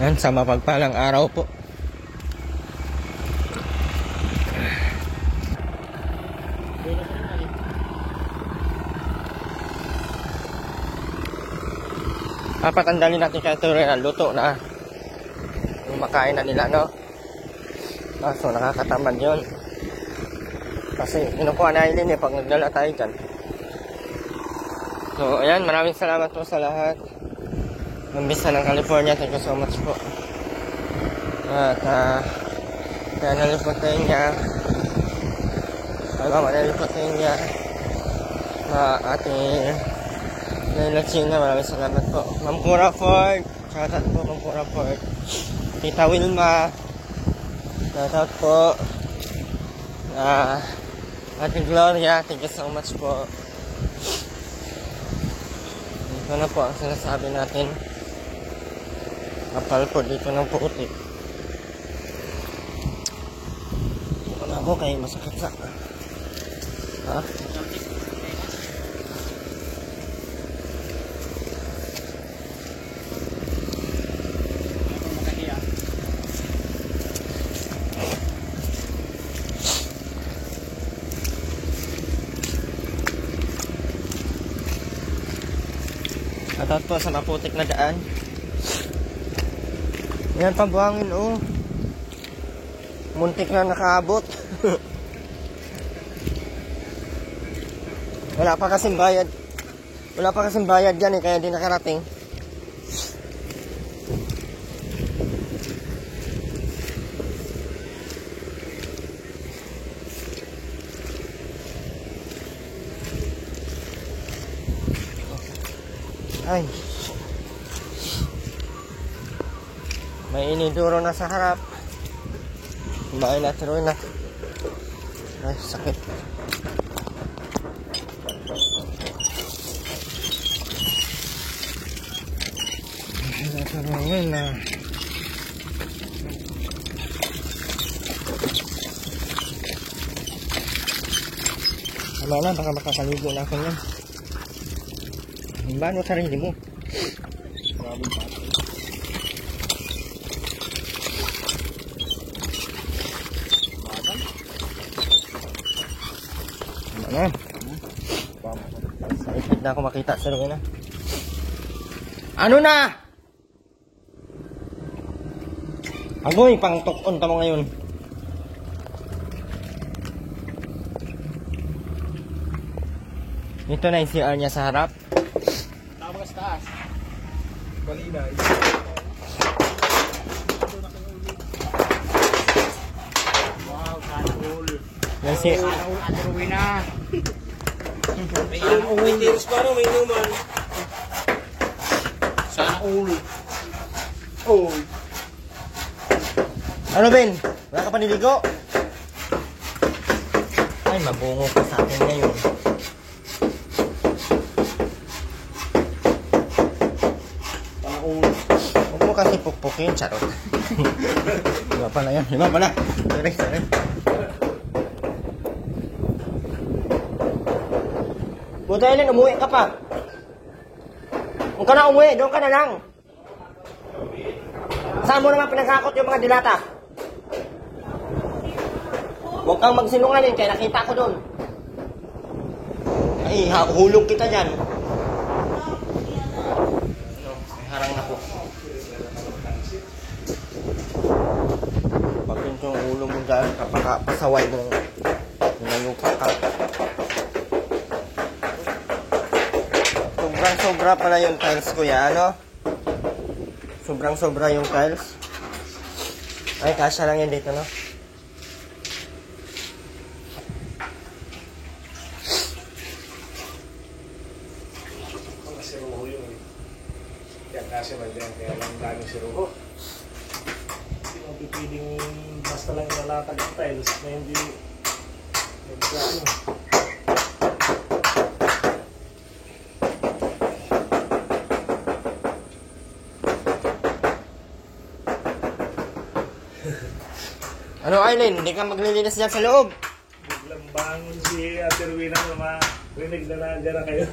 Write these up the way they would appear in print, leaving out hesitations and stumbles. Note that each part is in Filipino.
Yan, sa mapagpalang araw po. Papatandalin natin kaya ito rin, luto na. Yung makain na nila, no? So, nakakatamad yun. Kasi, kinukuha na ilin pag nagdala tayo dyan. So, ayan, maraming salamat po sa lahat. Mambisa ng California, thank you so much po. At, kaya naliputin niya. Naliputin niya. Ating Layla China, maraming salamat po. Ma'am Cura Ford, shoutout po Ma'am Cura Ford. Tita Wilma, shoutout po. Ate Gloria, thank you so much po. Dito na po ang sinasabi natin. Kapal po dito ng puti. Wala po kayo masakit sa... Ha? Shoutout po sa maputik na daan. Yan, pabuhangin, oh. Muntik na nakaabot. Wala pa kasing bayad. Wala pa kasing bayad yan kaya di nakarating. Ay. May iniduro na sa harap. Kumain na, tuloy na. Ay, sakit. Tuloy na. Tama na, baka makakaligo na ako yan. Himbaan mo sarili mo. Grabe pa. Ano? Sa ipid na ako makita sa lugar na. Ano na? Agoy, pang tukon tamo ngayon. Ito na yung CR niya sa harap. Tama sa taas. Balina. Wow, sana all. Yan si... Sana all at Rowena. May tiris pa no, may inuman. Sana all. Oh. Ano Ben? Wala ka pa niligo? Ay, mabungo ka sa akin ngayon. Huwag mo kasi pukpukin, charot. Iba pala yan, iba pala. Sorry. Buta Ellen, umuwi ka pa. Kung ka na umuwi, doon ka na lang. Saan mo naman pinagkakot yung mga dilata? Huwag kang magsinungaling, kaya nakita ko doon. Ay, hulog kita dyan. May harang na po. Pag yung ulo mo dyan, kapasaway mo nangayupa ka. Sobrang-sobra pala yung tiles ko yan, ano? Sobrang-sobra yung tiles. Ay, kasya lang yan dito, no? Si Ruho yun. Kaya kasi man din, kaya lang dami si Ruho. Hindi mo pipiling basta lang nalatag ang tiles na hindi nagkaano. Ano, Aileen? Hindi ka maglilinis dyan sa loob? Biglang bangon si Ate Rowena na marinig na nandiyan na kayo.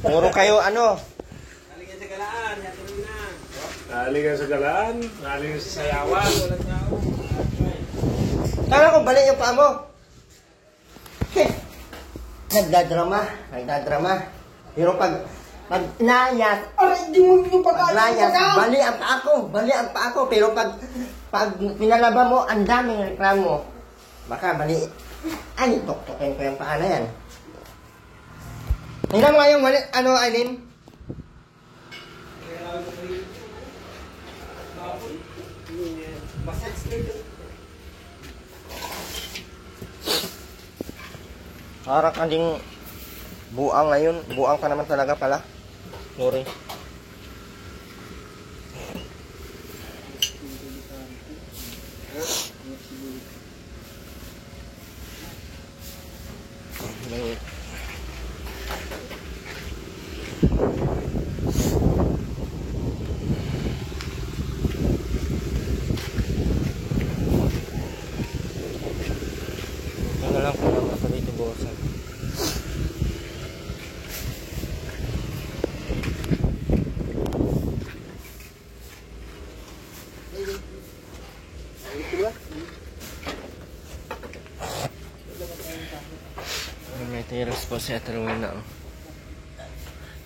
Puro kayo, ano? Nali ka sa galaan, nali ka sa sayawan. Kala ko bali yung paa mo. Heh. Nagdadrama. Pero pag layas, Aray, di mo yung pag layas, bali ang paa ko. Pero pag pinalaba mo, ang daming reklamo. Baka bali, ay, tuktukin ko yung paa na yan. Tingnan mo nga yung mali, ano, Aileen? Harap ka ding buang ngayon. Buang ka naman talaga pala. Sorry. May... Ano lang kung lang nasa dito buwasan. May tiras po si Aterwin na.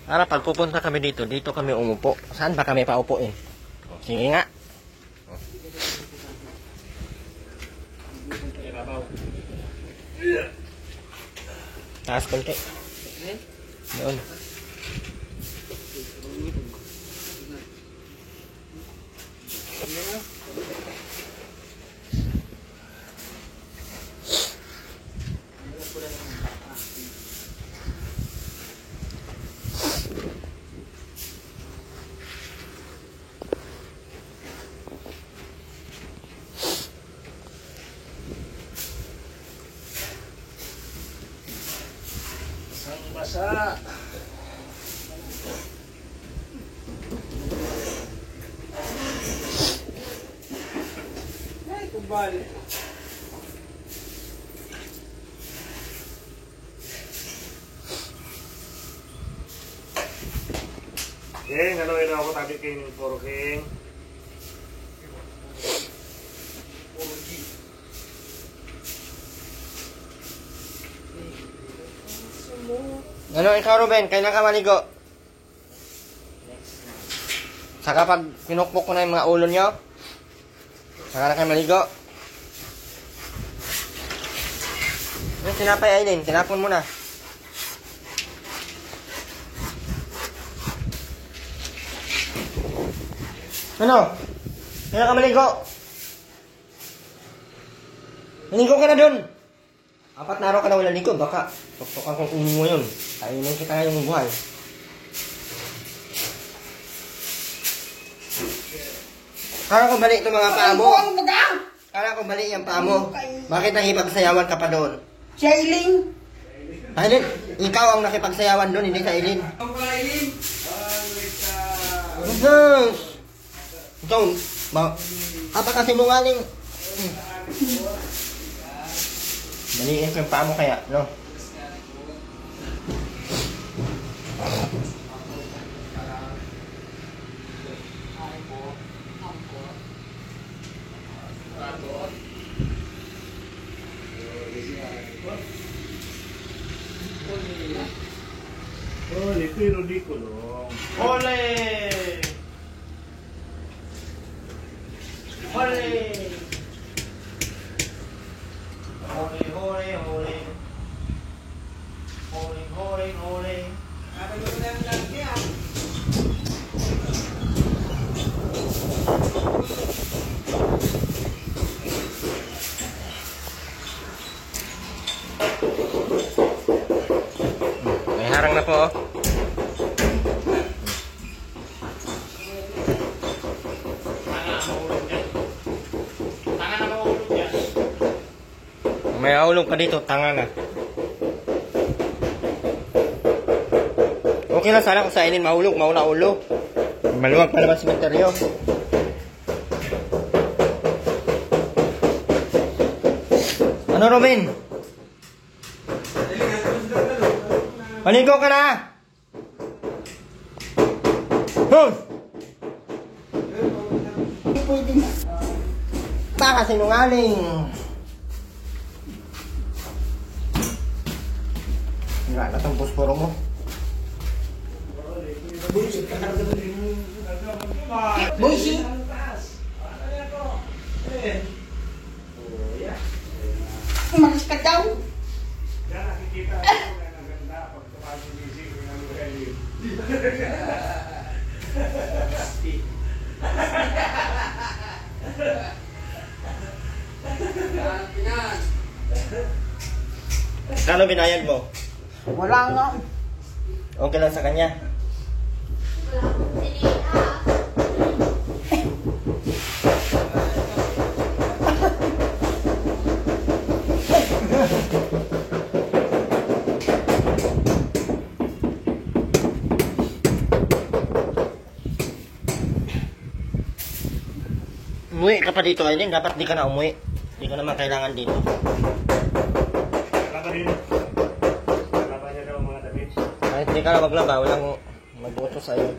Para pag pupunta kami dito, dito kami umupo. Saan ba kami paupo eh? Sige nga. Taas konti. Doon. Basa. Ay, kubal. King, ano yun ako tabi King ng Poro King? Ano ikaw Ruben? Kailan ka maligo? Saka pag pinukpok ko na yung mga ulo nyo, saka na kayo maligo. Yung sinapay Aileen, tinapon mo na. Ano? Kailan ka maligo? Maligo ka na dun! 4 na araw ka na wala ligo, baka tuktukan kong ulo mo yun. Kainin kita ngayong buhay. Kala ko bali itong mga paa mo. Kala ko bali yung paa mo. Bakit nakipagsayawan ka pa doon? Si Aileen. Aileen, ikaw ang nakipagsayawan doon, hindi sa Aileen. Ang Aileen. Yes! Ito, apakasinungaling. Baliin ko yung paa mo kaya, no? Ole, pero di ko lang. Ole! Ole! Hore, hore, hore. Hore, hore, hore. May harang na po. May aulong pa dito, tanga na. Okay lang sana kung sa inin mahulog, mauna ulo. Maluwag pa naman simenteryo. Ano Robin? Maligo ka na! Hindi pwede na. Baka sinungaling. Wala na itong pusporo mo. Bullshit. Umalis ka daw. Yan, nakikita ko na naganda pag tumagong busy ko ng Lugayin. Kano binayad mo? Wala nga. Okay lang sa kanya. Umuwi ka pa dito, Aileen. Dapat di ka na umuwi. Di ka naman kailangan dito. Wala ka rin. Wala niya daw mga damit. Kahit di ka na maglaba, walang magboto sa'yo.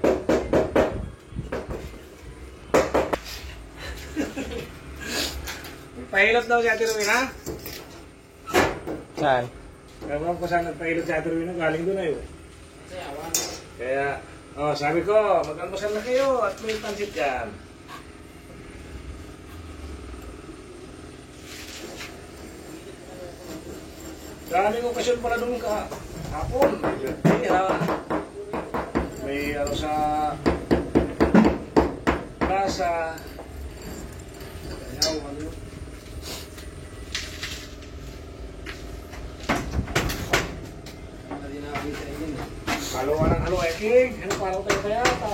Pahilot daw si Ate Rowena. Saan? Ewan ko saan nagpahilot si Ate Rowena. Galing doon na yun. Kaya, sabi ko, mag-almusal na kayo at may pansit yan. Daming okasyon pala doon hapon. May ano sa plaza. Ayaw, ano. Halo ng halo eking. Ano parang tayo kaya ta?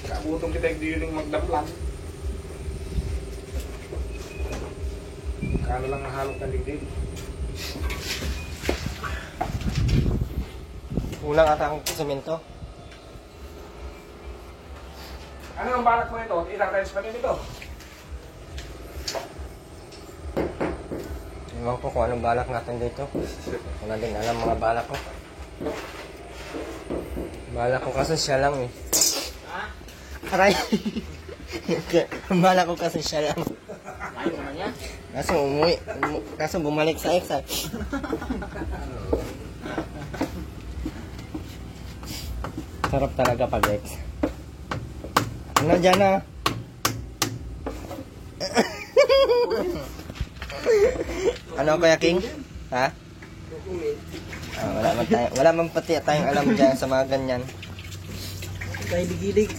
Kabutong kita yung diling magdaplan. Kano lang ang halong kaligdig. Kulang ata ang semento. Ano ang balak mo ito? Ilang times pa din ito? Ewan ko kung anong balak natin dito. Wala din alam mga balak ko. Balak ko kasi siya lang eh. Ha? Aray! Balak ko kasi siya lang. Ayaw naman niya. Kaso umuwi. Kaso bumalik sa ex ah. Sarap talaga pag ex. Ano dyan ah? Ano Kuya King? Ha? Wala man pati tayong alam dyan sa mga ganyan. Kaya digilig.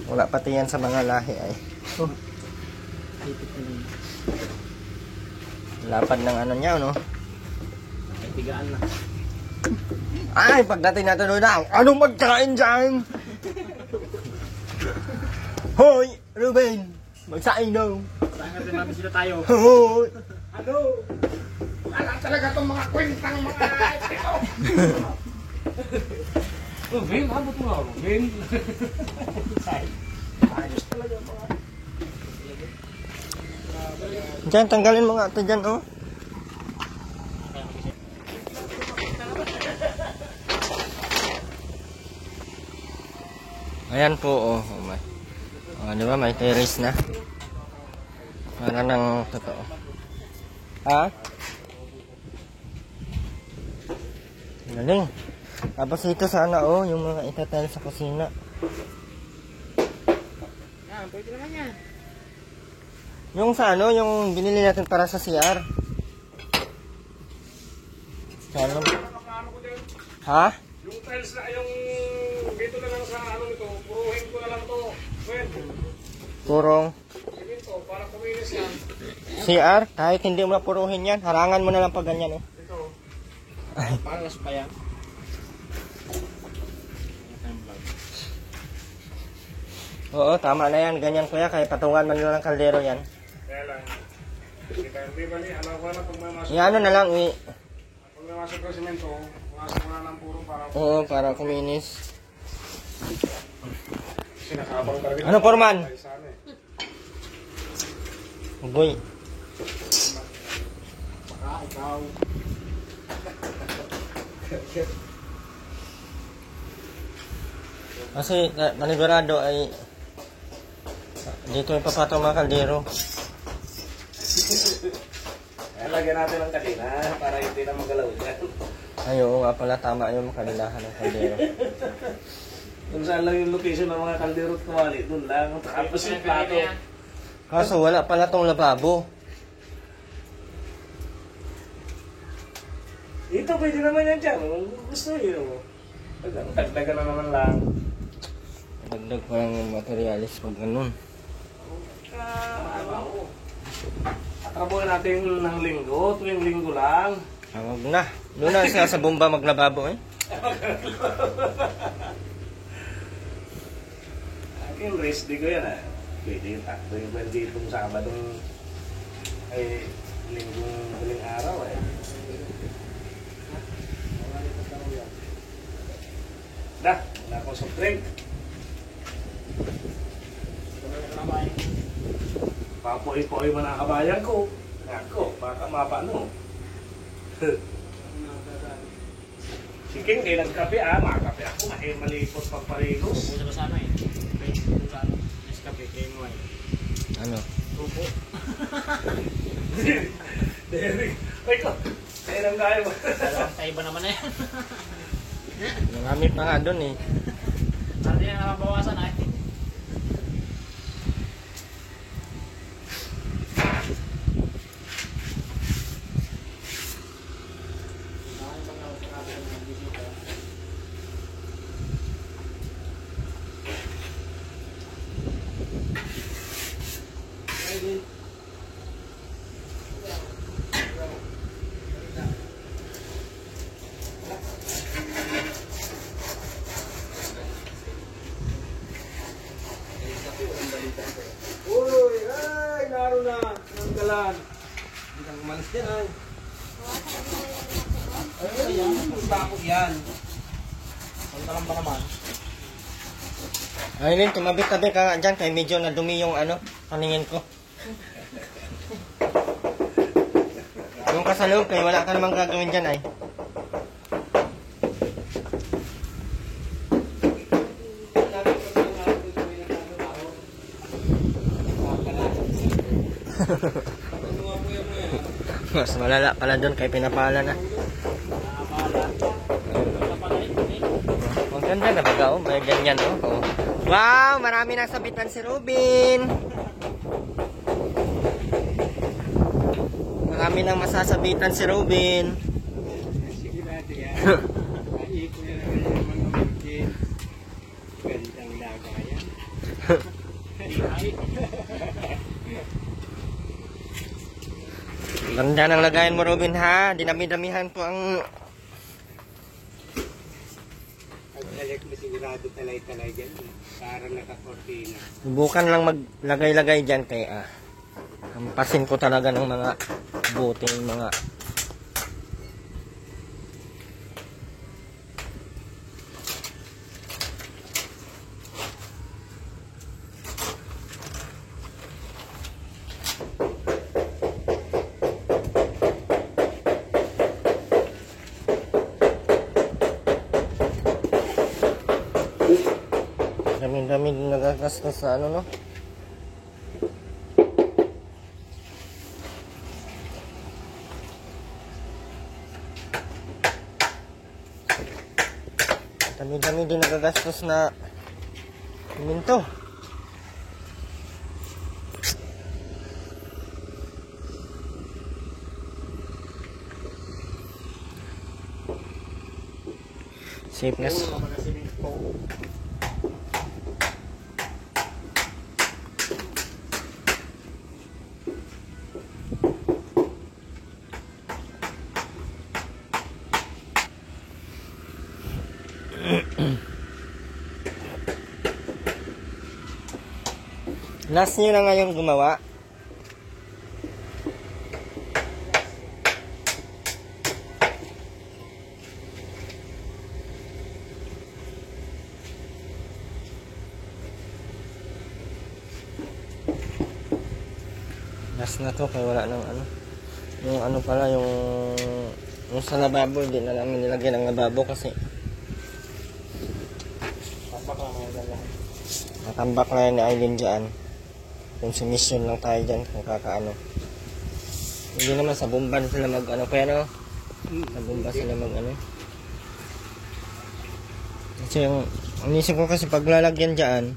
Wala pati yan sa mga lahi ay. Lapad ng ano niya, no? Ay, tigaan na. Ay, pagdating natin doon na, anong magkain dyan? Hoy, Ruben! Magsain daw. Saan natin mabisita tayo? Hoy! Ano? Wala talaga itong mga kwentang mga ito. Vin, habot mo ako. Vin. Ayos talaga mga. Diyan, tanggalin mo nga ito dyan, oh. Ayan po, oh. Oh, di ba? May terrace na. Para ng totoo. Ha? Galing. Tapos ito sana, oh, yung mga itatile sa kusina. Yan, pwede naman yan. Yung sa ano, yung binili natin para sa CR. Sa ano? Ha? Yung tiles na, yung dito na lang sa ano nito, puruhin ko na lang to. Well, Purong dito, para kuminis yan. CR. Kahit hindi mo na puruhin yan, harangan mo na lang pag ganyan, oh. Ito. Palas pa yan. Oo, tama na yan. Ganyan kuya, kaya patungan man lang ng kaldero yan. Kaya lang. Hindi ba ni, alam ko na pag may masok. Yan ano na lang, Pag may masok ng semento, masok mo na ng purong para oo, para kuminis. sinakabang talaga. Ano, Foreman? Ay, sana eh. Boy. Baka ikaw. Kasi panigurado ay dito yung papato mga kaldero. Lagyan natin ng kadena para hindi na magalaw dyan. Ay, oo nga pala, tama yung makalilahan ng kaldero. Kung saan lang yung location ng mga kaldero at kawali, doon lang. Tapos yung plato. Kaso wala pala tong lababo. Ito, pwede naman yan dyan. Kung gusto nyo. Dagdagan na naman lang. Dagdag pa lang yung materialis pag ganun. Tatrabuhin natin ng linggo. Tuwing linggo lang. Tawag na. Doon na siya sa bomba maglababo eh. Aking rest day ko yan ah. Pwede yung takbo yung pwede itong Sabadong ay linggong huling araw eh. Dah, wala akong soft drink. Papoy-poy man ang kabayan ko. Ako, baka mapano. Siking, kayo nagkape ah. Makape ako. Malipot pagparigos. Pupunta ka sana eh. Pupunta ka sana. Nescafe, kayo mo eh. Ano? Tupo. Derek, ay ko. Kaya nang kaya mo. Tayo ba naman na yan? Marami pa nga doon eh. Hindi na nakabawasan eh. Uy, ay, naroon na. Nanggalan. Hindi kang umalis din ay. Ay, yan. Bakit yan? Pantalan ba naman? Ay, Lin, tumabi-tabi ka nga dyan kaya medyo nadumi yung ano, paningin ko. Yung ka sa loob kaya wala ka namang gagawin dyan ay. Mas malala pala doon kay pinapala na. Maganda na baga oh, may ganyan oh. Oh. Wow, marami nang sabitan si Robin. Marami nang masasabitan si Robin. Sigurado yan. Ay, ko yan ang mga magiging. Gandang lagayan. Ay. Ganda ng lagayan mo Robin ha. Dinami-damihan po ang... Pagdalik mo sigurado talay-talay dyan. Parang nakakortina. Subukan lang maglagay-lagay dyan kaya hampasin ko talaga ng mga buting mga... Dami-dami nagagastos sa ano no. Dami-dami din nagagastos na minto. Safeness. Last nyo na ngayon gumawa. Last na to kaya wala nang ano. Yung ano pala yung sa lababo hindi na namin nilagyan ng lababo kasi Baka Natambak na yan ni Aileen dyan. Consumption lang tayo dyan kung kakaano. Hindi naman sa bumban sila mag ano kaya no? Sa bumba sila mag ano. Kasi yung inisip ko kasi pag lalagyan dyan,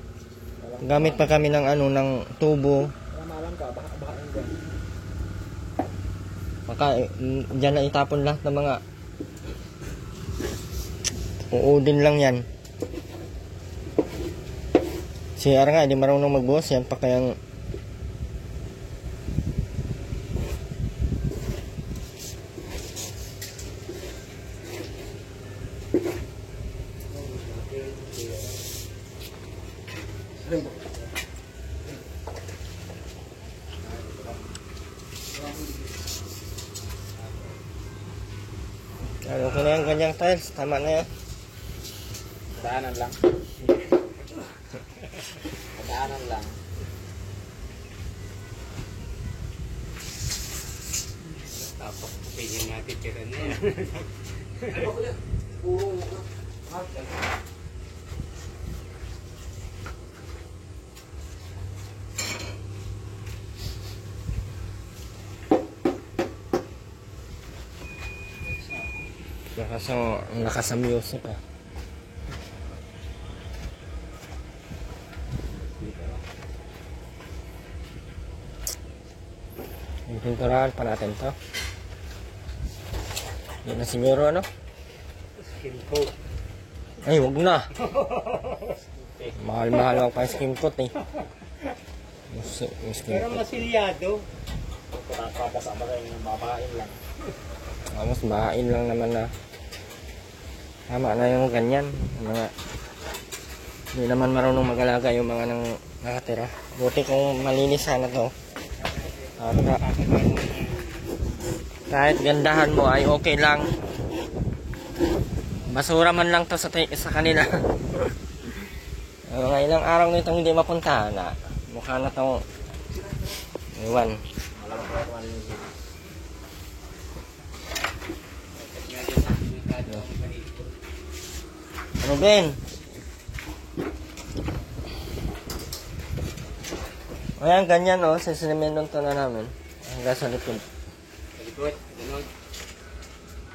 gamit pa kami ng ano ng tubo. Baka dyan na itapon lahat ng mga uudin lang yan. Si Ara nga, hindi marunong magbuhos yan pa kayang ano ko na yung ganyang tiles, tama na yan. Daanan lang. Daanan lang. Tapos pwede natin tira na yan. Nakasa music ah. Yung pinturahan pa natin to. Yan na siguro ano? Skin coat. Ay, wag na. Mahal-mahal ang pa-skin coat eh. Yung skin Pero coat. masilyado. Nakakasama kayo ng babae lang. Mas bahain lang naman na. Tama na yung ganyan. Mga hindi naman marunong mag-alaga yung mga nang nakatira. Buti kung malinis sana to. Kahit gandahan mo ay okay lang. Basura man lang to sa kanila. Mga ilang araw nitong hindi mapuntahan na. Mukha na tong iwan. Ano Ben? Ayan, ganyan o. Sisimenton to na namin. Hanggang sa likod. Sa likod, ganun.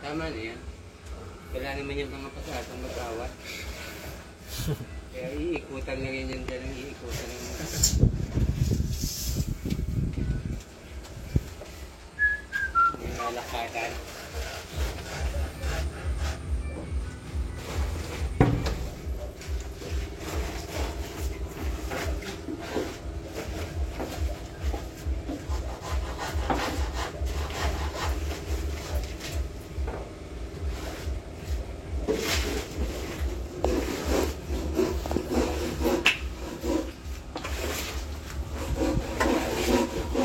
Tama na yan. Kailangan naman yung mga pasatang mag-awat. Kaya iikutan lang yan yan dyan. Iikutan lang yan. Yung lalakadan.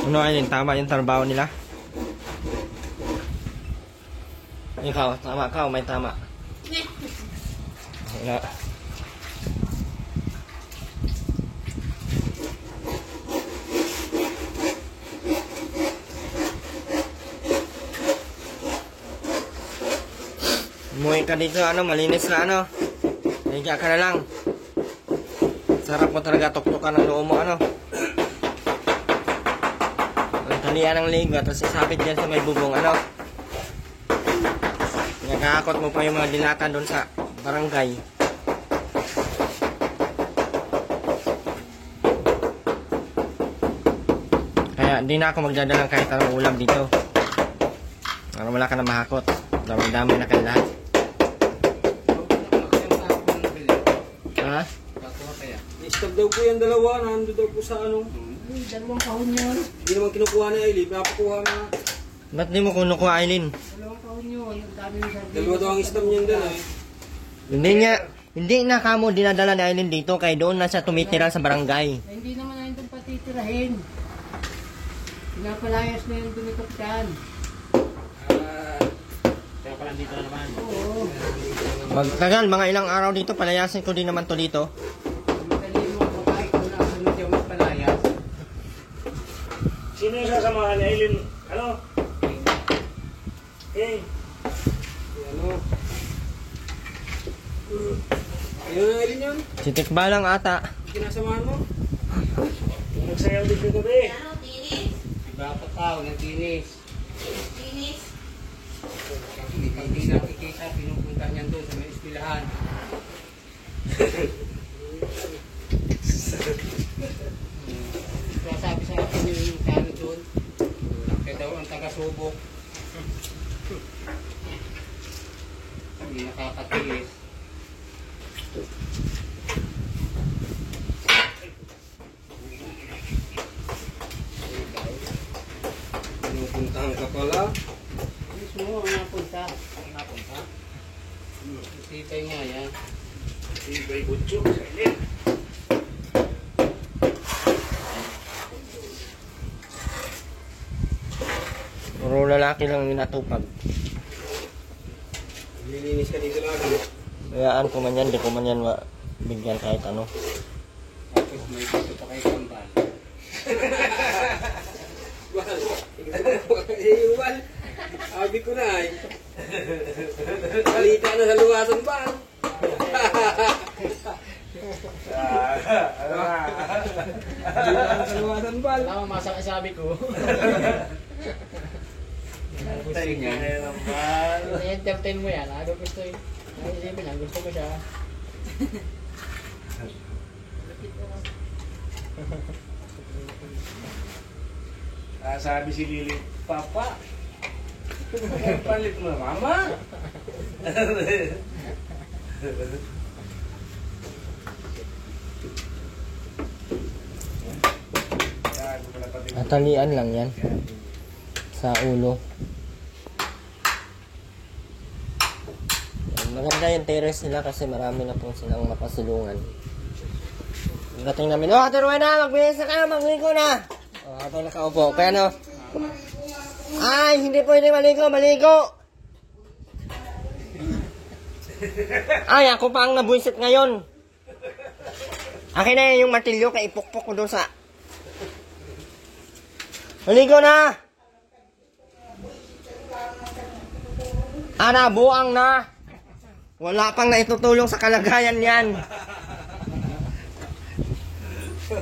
Ano ayun, tama yung trabaho nila? Ikaw, tama ka o may tama? Wala. Umuwi ka dito, ano, malinis na ano. Higa ka na lang. Sarap mo talaga tuktukan ng loob mo, ano. Talian ng ligo, tapos isapit dyan sa may bubong, ano. Nakakakot mo pa yung mga dilata doon sa barangay. Kaya di na ako magdadalang kahit anong ulam dito. Para wala ka na mahakot. Dami-dami na kayo lahat. Ha? I-stop daw po yung dalawa. Nando daw po sa ano. Dalawang kahon yun. Hindi naman kinukuha ni Aileen. Napakuha na. Ba't di mo kunukuha, Aileen? Dalawang kahon yun. Ang dami ng sardinas. Dalawa daw ang stop niyan din eh. Hindi na kamo dinadala ni Aileen dito kay doon na siya tumitira sa barangay. Eh, hindi naman na doon patitirahin. Pinapalayas na yung dumitok dyan. Kaya pala dito na naman. Oo. Magtagal, mga ilang araw dito, palayasin ko din naman to dito. Madali mo makain kung nakasunod yung magpalayas. Sino yung sasamahan ni Aileen? Ano? Hey. Ano? Ayun na Aileen yun. Si Tikba lang ata. kinasamahan mo? Yung nagsayaw din ko gabi. Iba pa tao, nagtinis. Hindi nakikita, pinupunta niyan doon sa may eskwelahan. Kaya sabi sa akin yung kano doon, kaya daw ang taga-subok. Hindi nakakatiis. Pinupuntahan ka pala. Gusto mo ang napunta? Napunta? Isipay nga yan. Ibay Butcho, silent. Puro lalaki lang yung natupag. Lilinis ka dito lagi. Hayaan ko man yan, di ko man yan bigyan kahit ano. Tapos may dito pa kay Kambal. Wal. Sabi ko na eh. Balita na sa luwasan ba? Balita na sa luwasan ba? Tama, masakit sabi ko. Gusto niya. I-entertain mo yan. Ano gusto yun? Naisipin niya, gusto ko siya. Sabi si Lili, Papa, palit mo na, Mama. Natalian lang yan. Sa ulo. Yan, maganda yung terrace nila kasi marami na po silang mapasulungan. Dating namin, oh, turuan na, magbihis na ka, magligo na. Oh, habang nakaupo. Kaya no, ay, hindi pwede maligo, maligo. Ay, ako pa ang nabuisit ngayon. Akin na yung martilyo, kaya ipukpok ko doon sa... Maligo na! Ana, buang na! Wala pang naitutulong sa kalagayan yan.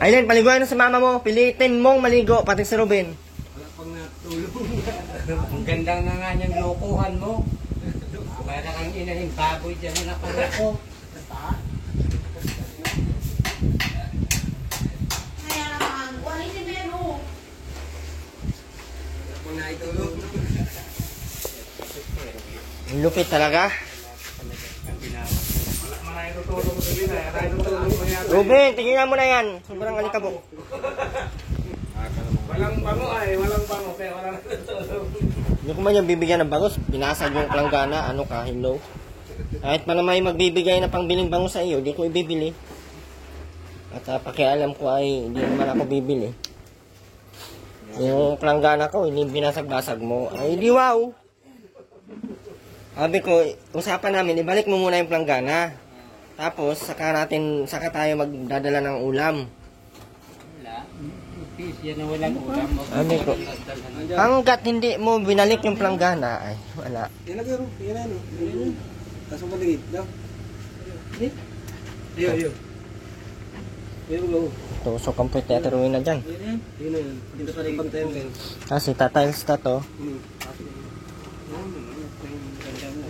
Ayun, paliguan na sa mama mo. Pilitin mong maligo, pati si Ruben. Wala pang natulong. Ang ganda nga nga niyang lokohan mo. Para kang inahin baboy dyan na nakaloko. Wala pang naitulong. Ang lupit talaga. Wala man na itutulong sa Lili, itutulong mo yan. Ruben, tingnan mo na yan. Sobrang alikabok. Walang bango ay, walang bango, kaya wala na itutulong. Hindi ko man yung bibigyan ng bangus. Binasag yung planggana. Ano ka, hello? Kahit pa na may magbibigay na pangbiling bangus sa iyo, di ko ibibili. At pakialam ko ay hindi naman ako bibili. Yung planggana ko, hindi binasag-basag mo. Ay, di wow! Sabi ko, usapan namin, ibalik mo muna yung planggana. Tapos, saka tayo magdadala ng ulam. Wala. Peace, yan na walang ulam. Sabi ko, hanggat hindi mo binalik yung planggana, ay, wala. Yan na garo, yan na ano. Tapos mo paligid, daw. Iyo, iyo. Iyo, go. Tusok ang puwet teteruin na dyan. Yan, yun na yun. Dito pa rin pantayan kayo. Kasi tatiles na to.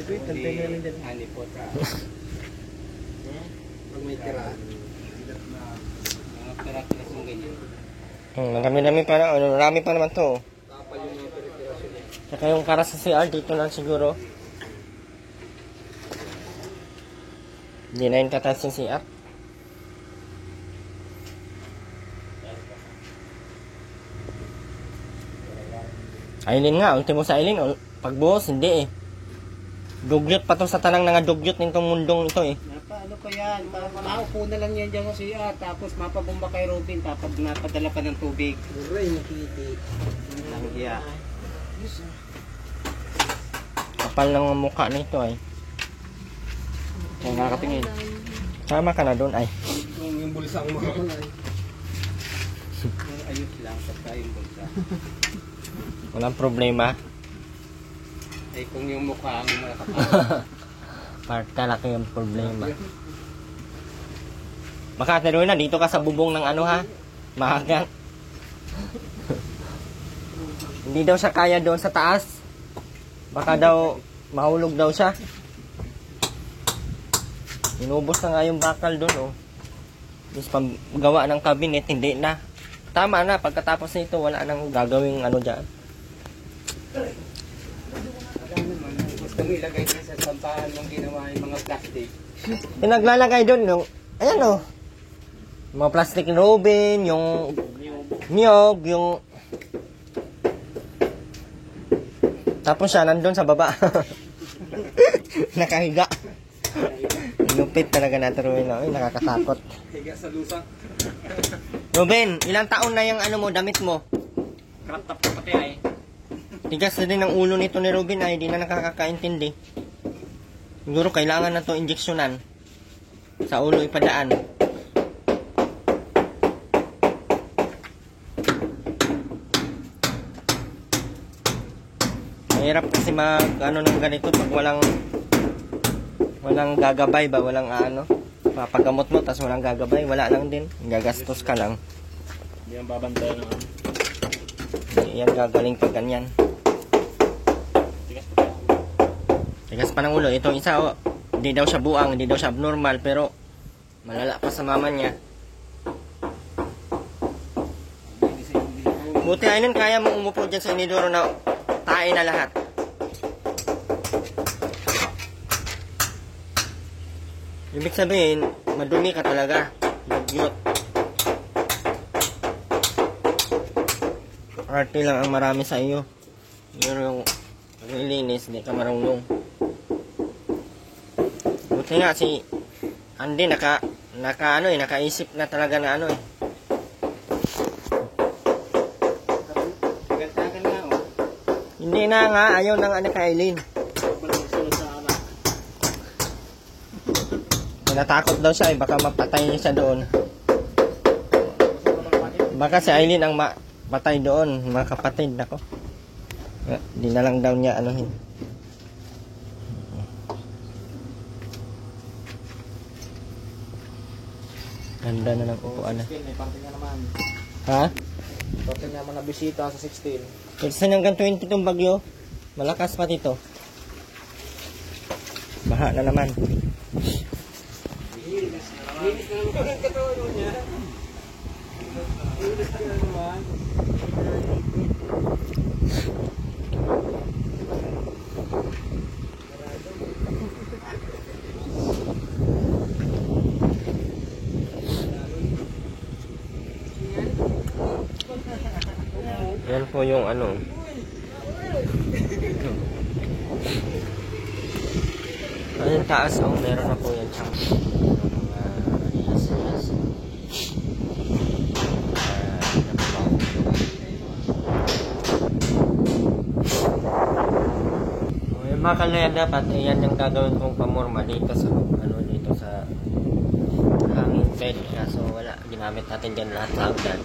Ito yung tantay na rin dyan. Ani po. Pag may tira. Mga pera-pera yung ganyan. Marami pa naman to. Kapal yung mga pera-pera niya. Saka yung para sa CR, dito lang siguro. Hindi na yung tatiles yung CR. Aileen nga, ultimo sa Aileen, pagbuhos, hindi eh. Dugyot pa to sa tanang nga dugyot nitong mundong ito eh. Ano ko yan? Maupo na lang yan dyan kasi tapos mapabomba kay Robin tapos napadala pa ng tubig. Uray, nakiti. Langya. Kapal lang ang mukha nito ay. Kung nakakatingin. Sama ka na doon ay. Yung bulsa ang makakul ay. Ayos lang sa yung bulsa. Walang problema. Ay kung yung mukha ang makakul. Part kalaki yung problema. Baka tinuloy na, dito ka sa bubong ng ano ha? Mahagang. Hindi daw siya kaya doon sa taas. Baka daw, mahulog daw siya. Inubos na nga yung bakal doon, oh. Tapos paggawa ng cabinet, hindi na. Tama na, pagkatapos nito, wala nang gagawing ano dyan. Gusto mo ilagay na sa sampahan mong ginawa yung mga plastic. Pinaglalagay doon, yung, ayan oh. Mga plastic robin, yung niyog, yung... Tapos siya, nandun sa baba. Nakahiga. Lupit talaga natin, Ruben. Ay, nakakatakot. Higa sa lusang. Ruben, ilang taon na yung ano mo, damit mo? Crop top ko pati ay. Tigas na din ang ulo nito ni Ruben ay hindi na nakakakaintindi. Siguro kailangan na to injeksyonan. Sa ulo ipadaan. Mahirap kasi mag ano ng ganito pag walang gagabay ba, walang ano, papagamot mo tas walang gagabay, wala lang din, gagastos ka lang. Hindi ang babantayan ng ano. Yan gagaling pag ganyan. Tigas pa ng ulo. Itong isa, oh, hindi daw siya buang, hindi daw siya abnormal, pero malala pa sa mama niya. Buti ayun, kaya mo umupo dyan sa inidoro na tae na lahat. Ibig sabihin, madumi ka talaga. Lagyot. Arte lang ang marami sa iyo. Pero yung paglilinis, hindi ka marunong. Buti nga si Andy nakaisip na talaga na ano eh. Gantagan nga oh. Hindi na nga, ayaw ng anak kay Aileen. Natakot daw siya eh, baka mapatay niya siya doon. Baka si Aileen ang patay doon, mga kapatid, nako. Di na lang daw niya anuhin. Ganda na ng upuan na. May parting nga naman. Ha? Parting nga naman na bisita sa 16. Kasi hanggang 20 itong bagyo. Malakas pa dito. Baha na naman. Linis na naman ang katawan mo niya. Linis na naman. Yan po yung ano. Ayun taas, oh, meron na po yan siyang yung bakal na yan dapat, yan yung gagawin kong pamorma dito sa ano, dito sa hanging bed. Kaso wala, ginamit natin dyan lahat sa hagdan.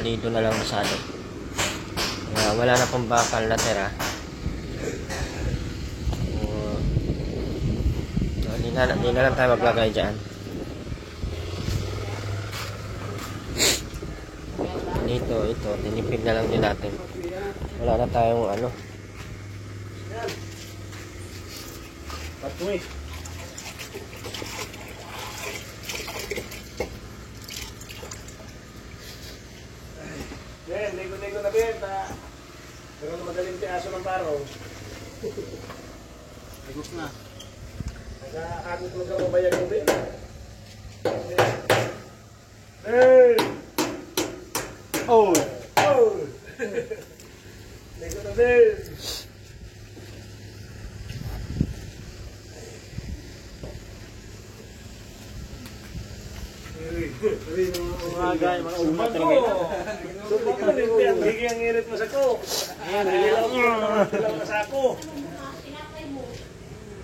Lido na lang masyado. Wala na pong bakal na tira. Hindi na lang tayo maglagay dyan. Dito, ito, tinipid na lang din natin. Wala na tayong ano. Patuloy. Ben, ligo-ligo na Ben. Pero na madaling tiaso ng paro. Agos na. Nag-aakot mo ka mabayag mo Ben. Ben! Oh! Oh! Ligo na Ben. Mga umat talaga ito. Sulit ka rin, ang higi ang irit mo sa ko. Dilaw na sa ako.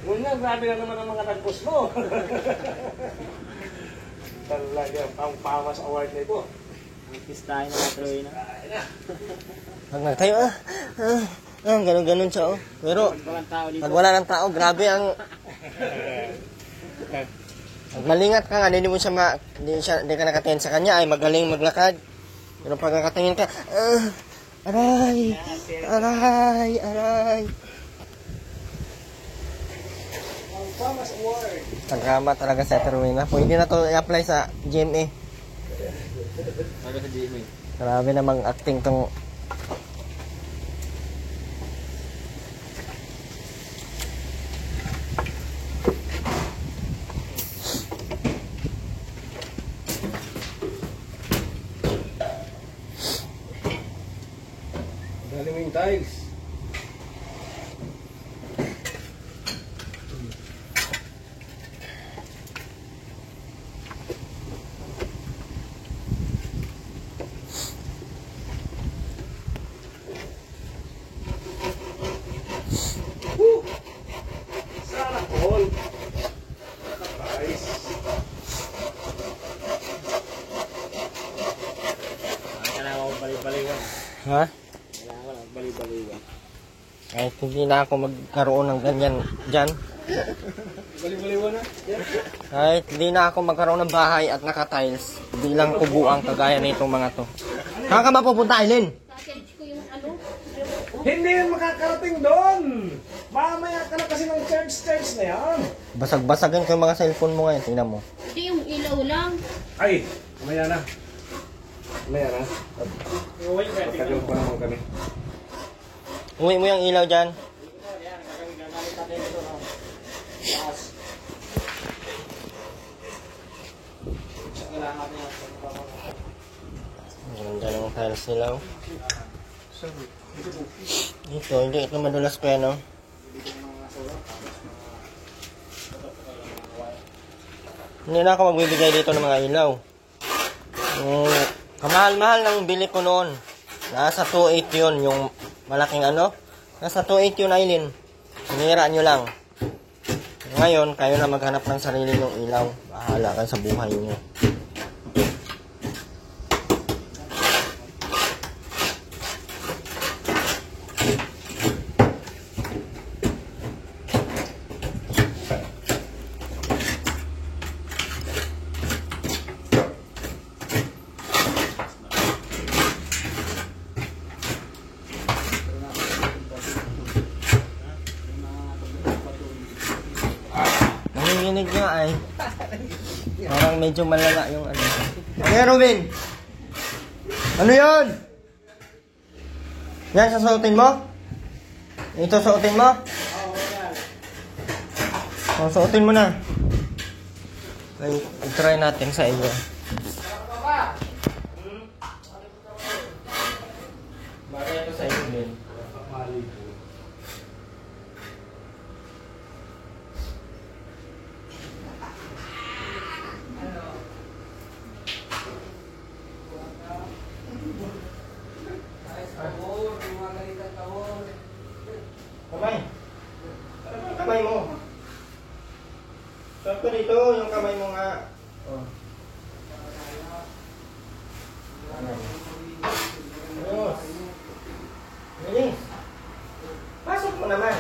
Muna, grabe na naman ang mga nagpos mo. Talaga, ang pamas award na ito. Pistahin na natuloy na. Pag nagtayo, ganun-ganun siya, oh. Pero, Walang tao dito. pag wala ng tao, grabe ang... Malingat ka nga, hindi mo siya hindi ka nakatingin sa kanya, ay magaling maglakad. Pero pag nakatingin ka, aray, aray, aray. Tagama talaga sa Terwin. Pwede na to i-apply sa GMA. Para sa GMA. Grabe namang acting tong... Dali mo yung tiles. Sana all. Nice. Kailangan ko balik-balikan. Ha? Kailangan ko lang balik-balikan. Kahit hindi na ako magkaroon ng ganyan dyan. Bali-baliwan na. Kahit hindi na ako magkaroon ng bahay at naka-tiles. Hindi lang kubuang kagaya nitong mga to. Saan ka mapupunta, Aileen? Package ko yung ano. Hindi yan makakarating doon. Mamaya ka na kasi ng church na yan. Basag-basagan ko yung mga cellphone mo ngayon. Tingnan mo. Hindi yung ilaw lang. Ay, mamaya na. Mamaya na. Uy, pwede ka. Pagkagal pa naman kami. Uwi mo yung ilaw dyan. Yan, gagamit natin ito. Taas. Kailangan natin yan. Ang ganda ng tiles nila. Oh. Ito, hindi ito madulas pa yan, oh. Hindi na ako magbibigay dito ng mga ilaw. Yung kamahal-mahal ng bili ko noon. Nasa 2.8 yun, yung malaking ano. Nasa 2.8 yun, Aileen. Sinira nyo lang. Ngayon, kayo na maghanap ng sarili ng ilaw. Bahala kayo sa buhay nyo. Nanginginig nga ay. Parang medyo malala yung ano. Ano yan, Ruben? Ano yan? Yan, sasuotin mo? Ito suotin mo? O, suotin mo na. Ay, try natin sa iyo. Bagay ito sa iyo din. Kamay. Ano ba yung kamay mo? Saan ko dito yung kamay mo nga? Oh. Ayos. Bilis. Pasok mo naman.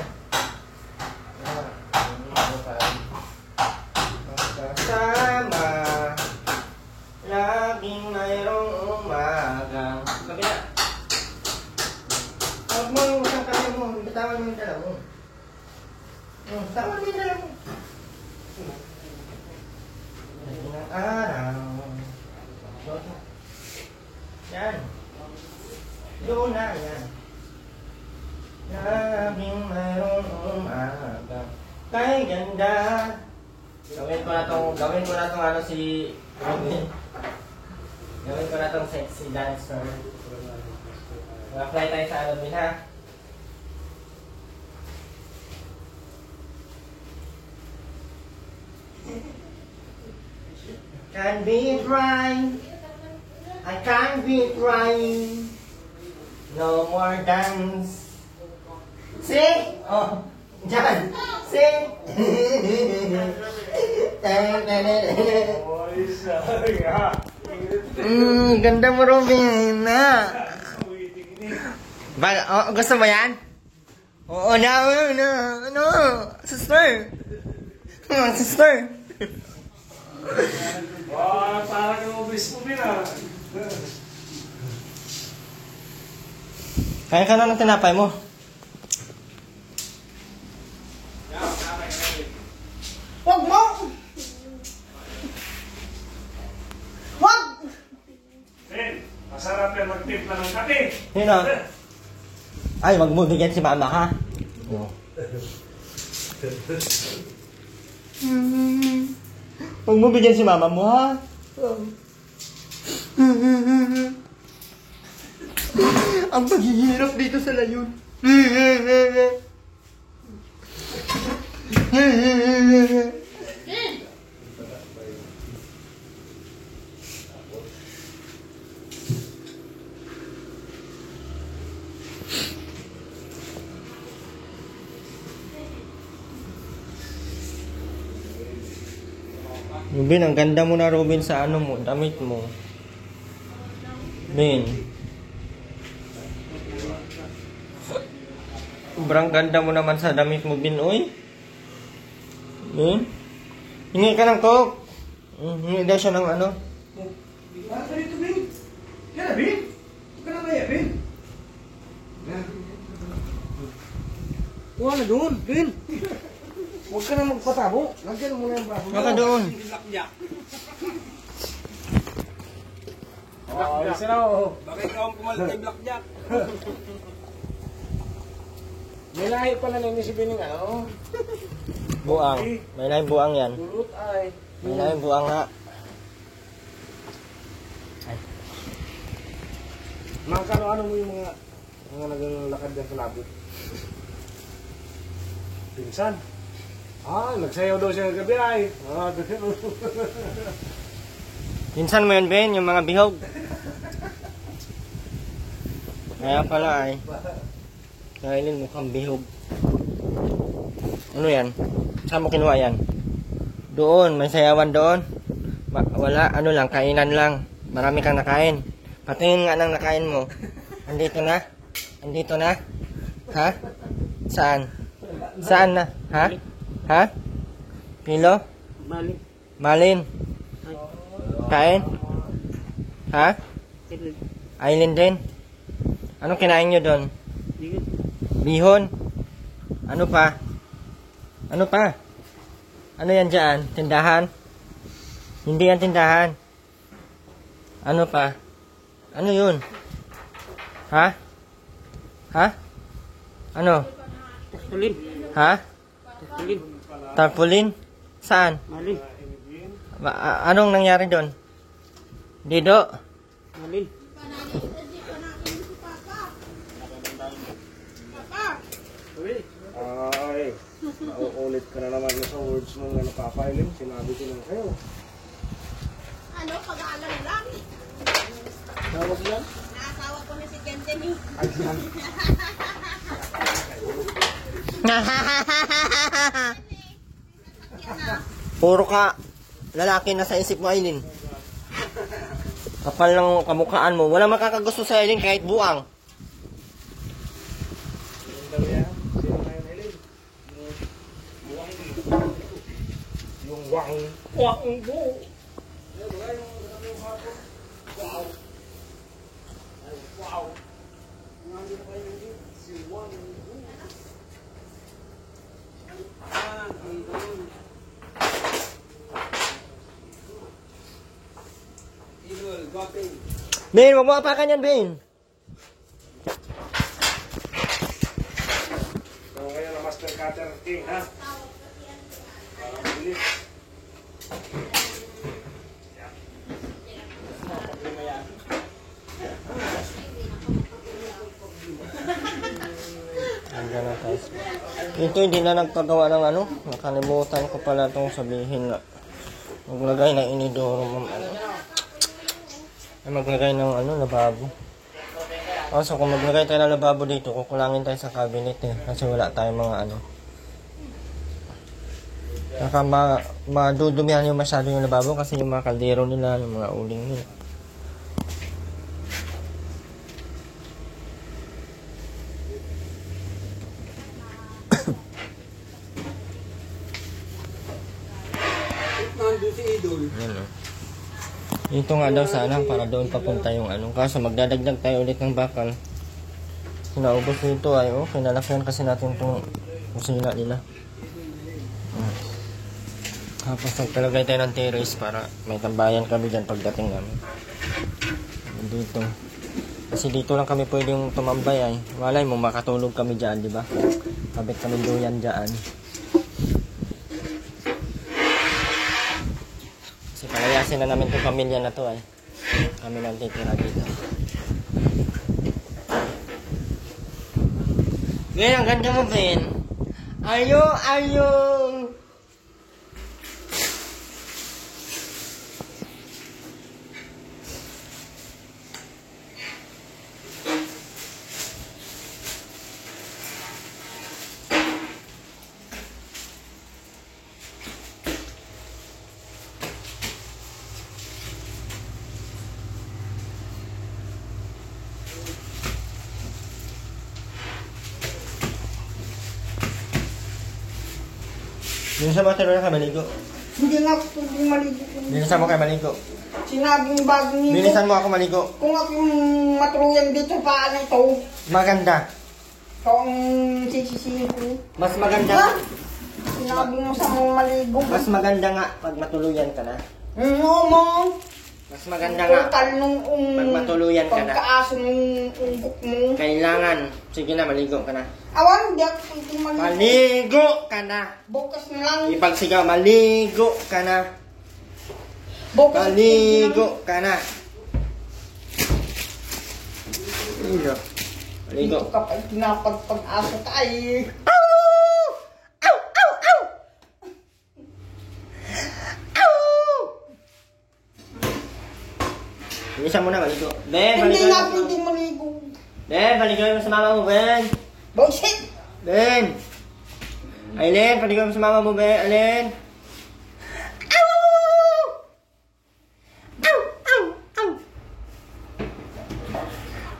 Magkasama. Laging mayroong umagang. Kabila. Huwag mo yung isang kamay mo. Bitawan mo yung dalaw mo. Bitawan mo yung dalaw mo. Lagi ng araw. Yan. Yun na, yan. Laging mayroong umaga. Kay ganda. Gawin ko na tong ano si Robin. Gawin ko na tong sexy dancer. Mag-apply tayo sa Robin, ha? Can't be right. I can't be crying. No more dance. See? Oh, John. See? Oy, sorry ha. Ganda mo, Robin. Gusto mo yan? Oo, ano, sister. Sister. Wow, parang yung obis mo bin Kaya ka na ng tinapay mo. Wag mo! Wag! Ben, masarap yan magtimpla ng kape. Sino? Ay, wag mo bigyan si mama ha. No. Wag mo bigyan si mama mo ha. Ang paghihirap dito sa layon. Robin, ang ganda mo na Robin sa ano mo, damit mo. Ben. Sobrang ganda mo naman sa damit mo, Bin, oy. Ben. Hingi ka ng coke. Hingi daw siya ng ano. Ano dito, Ben? Yan na, Ben? Huwag ka na kaya, Ben? Wala doon, Ben. Huwag ka na magpatabo. Lagyan mo na yung braso. Baka doon. Oh, isa na, oh. Baka ikaw ang pumalit kay Blackjack. May lahi pala na si Bining, ano? Buang. May laing buang yan. Dulot ay. May laing buang nga. Ano mo yung mga nagalakad dyan sa labot? Pinsan. Nagsayaw daw siya gabi ay. Minsan mo yan, Ben, yung mga bihog. Kaya pala ay. Kailin mukhang bihog. Ano yan? Saan mo kinuha yan? Doon, may sayawan doon. Wala, ano lang, kainan lang. Marami kang nakain. Patingin nga ng nakain mo. Andito na? Andito na? Ha? Saan? Saan na? Ha? Ha? Pilo? Balik. Malin? Kain? Ha? Aileen din? Anong kinain nyo doon? Bihon? Ano pa? Ano pa? Ano yan dyan? Tindahan? Hindi yan tindahan. Ano pa? Ano yun? Ha? Ha? Ano? Tarpulin. Ha? Tarpulin. Tarpaulin? Saan? Malin. Anong nangyari doon? Dido? Malin. Ay, nauulit ka na naman sa words mo na napapailin. Sinabi ko lang sa'yo. Ano, pag-aalam lang. Tawag yan? Naasawa ko na si Gentemy. Puro ka lalaki na sa isip mo, Aileen. Kapal ng kamukhaan mo. Walang makakagusto sa Aileen kahit buang. Sino na yan, Eileen? Yung wang bu. Ben, wag mo apakan yan, Ben. So, ngayon na Master Cutter King, ha? Parang bilis. Hanggang na tayo. Ito hindi na nagpagawa ng ano. Nakalimutan ko pala itong sabihin na maglagay ng inidoro. Maglagay ng ano, lababo. So kung maglagay tayo ng lababo dito, kukulangin tayo sa cabinet eh. Kasi wala tayong mga ano. Baka madudumihan yung masyado yung lababo kasi yung mga kaldero nila, yung mga uling nila. Nandun si Yan o. Ito nga daw sana para doon papunta yung ano. Kaso magdadagdag tayo ulit ng bakal. Naubos nito ay kinalakyan kasi natin itong kusina nila. Tapos nagtalagay tayo ng terrace para may tambayan kami dyan pagdating namin. Dito. Kasi dito lang kami pwedeng tumambay ay. Walay mo makatulog kami dyan, di ba? Kabit kami duyan dyan. Kasi palayasin na namin itong pamilya na to ay. Kami lang titira dito. Ngayon, ang ganda mo, Ben. Ayo! Bilisan mo tayo na maligo. Hindi nga ako pwedeng maligo. Bilisan mo kayo maligo. Sinabing bagong nito. Bilisan mo ako maligo. Kung ako yung matruyan dito, paano ito? Maganda. Ito ang sisisihin ko. Mas maganda. Ha? Sinabi mo sa mga maligo. Mas maganda nga pag matuluyan ka na. Mo. Mas maganda nga Total nung pag matuluyan ka na. pagkaaso nung ungkok mo. Kailangan. Sige na, maligo ka na. Awan, hindi ako pwedeng maligo. Maligo ka na. Bukas na lang. Ipagsigaw, maligo ka na. Bukas Maligo ka na. Maligo. Maligo. Dito ka pa pinapagpag-aso tayo. Bilisan mo na, maligo. Ben, Hindi maligo. nga pwedeng maligo. Ben, maligo mo sa mama mo, Ben. Bullshit! Ben! Aileen, maligo mo sa mama mo, Ben. Aileen.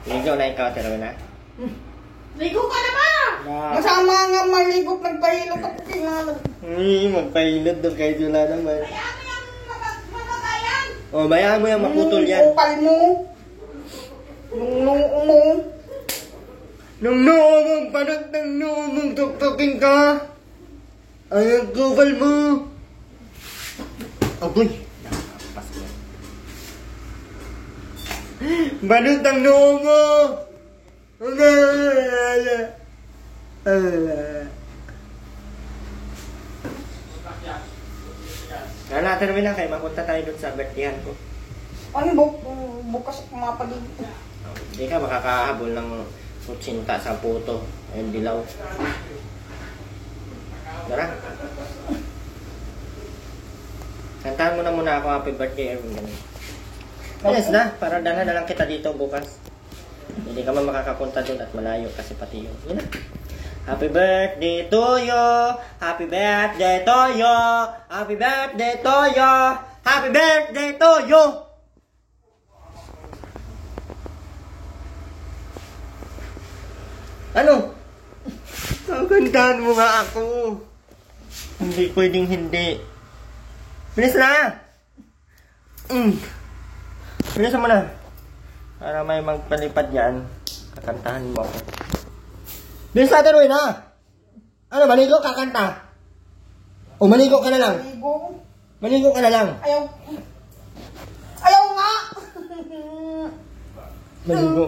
Ligo na ikaw, tiro na. Ligo ka na ba? Na. Masama nga maligo, nagpahilot ako kinala. Magpahilot doon kahit wala naman. Kaya mo yung magagayan. O, bayaan mo yung maputol yan. Upal mo. Nung mo. Nung noo mong panot ng noo mong tuktukin ka. Ay, ang kupal mo. Aboy. Nakapas mo. Banot ang noo mo. Kaya natin rin na kayo, mapunta tayo doon sa birthdayan ko. Ano bukas ako mapaligo. Hindi ka makakahabol ng kutsinta sa puto. Ayun, dilaw. Tara. Kantahan mo na muna ako, happy birthday, Erwin. Ganun. Yes na, para dala na lang kita dito bukas. Hindi ka man makakapunta doon at malayo kasi pati yun. Yun na. Happy birthday to you! Happy birthday to you! Happy birthday to you! Happy birthday to you! Ano? Kagandahan mo nga ako. Hindi pwedeng hindi. Bilis na! Bilisan mo na. Para may magpalipad yan. Kakantahan mo ako. Bilis natin, Ruin, ha? Ano, maligo kakanta? O maligo ka na lang? Maligo. Maligo ka na lang? Ayaw. Ayaw nga! Maligo.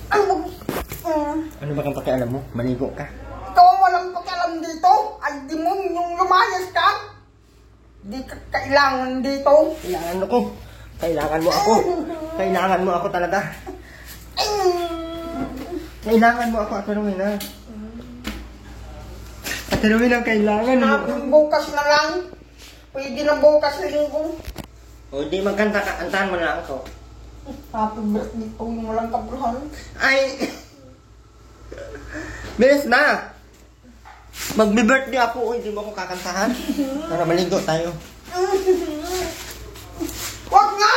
Ano Ano ba kang pakialam mo? Maligo ka. ikaw ang walang pakialam dito? Ay, di mo yung lumayas ka? Di ka kailangan dito. Kailangan ako. Kailangan mo ako. Kailangan mo ako talaga. Kailangan mo ako, Ate Ruin, ha? Ate Ruin ang kailangan mo. Bukas na lang. Pwede na bukas linggo. O di magkanta ka, antahan mo na lang ako. Happy birthday to yung walang kabuluhan. Ay! Bilis na! Magbe-birthday ako, hindi mo ako kakantahan. Para maligo tayo. Wag nga!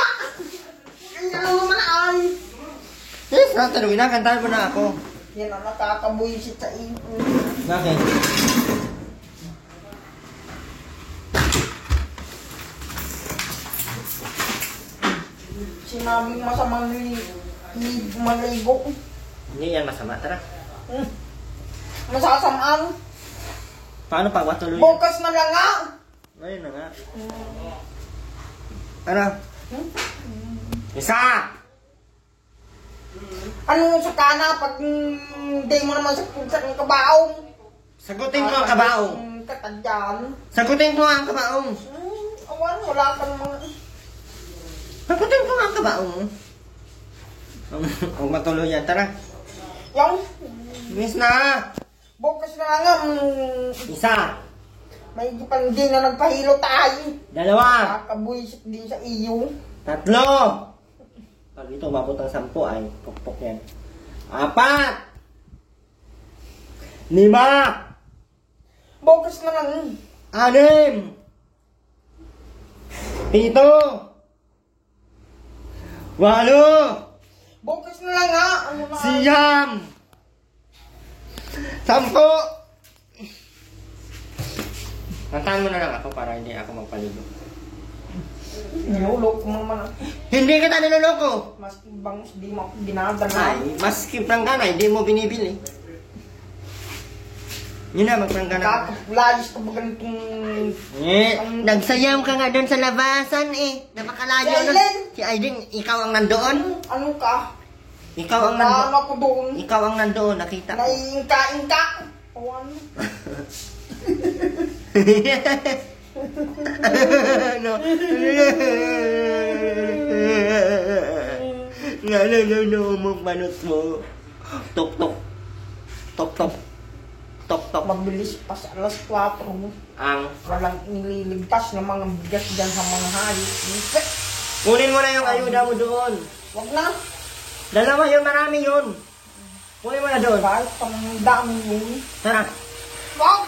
Ang naman ay. Yes, Ate Ruin, kantahan mo na ako. Yan ang nakakabuisit sa iyo. Bakit? Sinabing masamang maligo. Hindi yan masama. Tara. Masasamaan. Paano pag matuloy? Bukas na lang nga. Ayun na nga. Ano? Isa! Ano sa kana pag hindi mo naman sa kabaong? Sagutin ko ang kabaong. Katadyan. Sagutin ko ang kabaong. Awan, wala kang mga... Sagutin ko ang kabaong. Huwag matuloy yan. Tara. Yung, Miss na! bukas na lang nga. Isa! May pang di na nagpahilo tayo. Dalawa! Kakabuisit din sa iyo. Tatlo! Pag ito umabot ng 10 ay pukpok yan. 4! 5! Bukas na lang. 6! 7! 8! Bukas na lang nga. Ano na? Siyam! 10! Kantahan mo na lang ako para hindi ako magpaligo. Nilulok mo naman. Hindi kita niloloko! Mas bangus di mo ako dinadala. Ay, mas pranggana, hindi mo binibili. Yun na, magpranggana ka. Kakaplayos ka ba ganitong... Nagsayaw ka nga doon sa labasan eh. Napakalayo Si nun. Aileen? Si Aileen, ikaw ang nandoon. Ano ka? Ikaw ang nandoon. Naan ako doon. Ikaw ang nandoon, nakita ko. Naiingka-ingka. Awan. Ano? Ano mo panot mo? Tok tok. Tok tok. Tok tok. Mabilis pa sa alas 4. Ang Walang iniligtas ng mga bigas dyan sa mga hayop. kunin mo na yung ayuda mo doon. Wag na. Dalawa yun, marami yun. Kunin mo na doon. Kahit pang dami yun. Tara. Wag!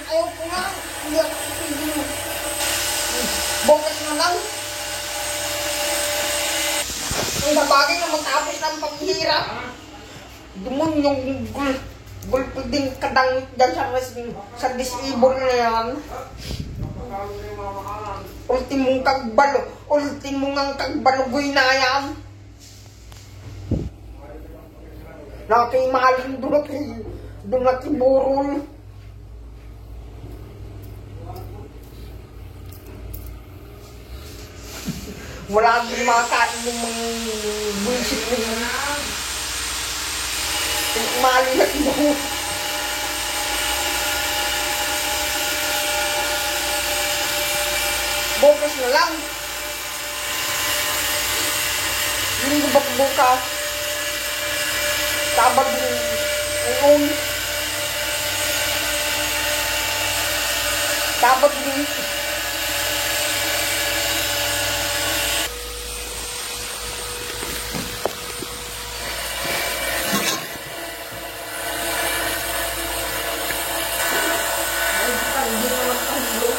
Ayaw ko nga. Hindi ako pipigil. Bukas na lang. Ang sabagay na matapos ng paghirap. Dumon yung gulpi din kadangit dyan sa disable na yan. Ultimong ang kagbalugoy na yan. Nakay mahalin doon na kiburol. Wala din makain ng mga bullshit na yun. Mali na kiburol. Bukas na lang. Linggo ba bukas? Sabado ngayon. Sabado din. Hindi naman pahilo.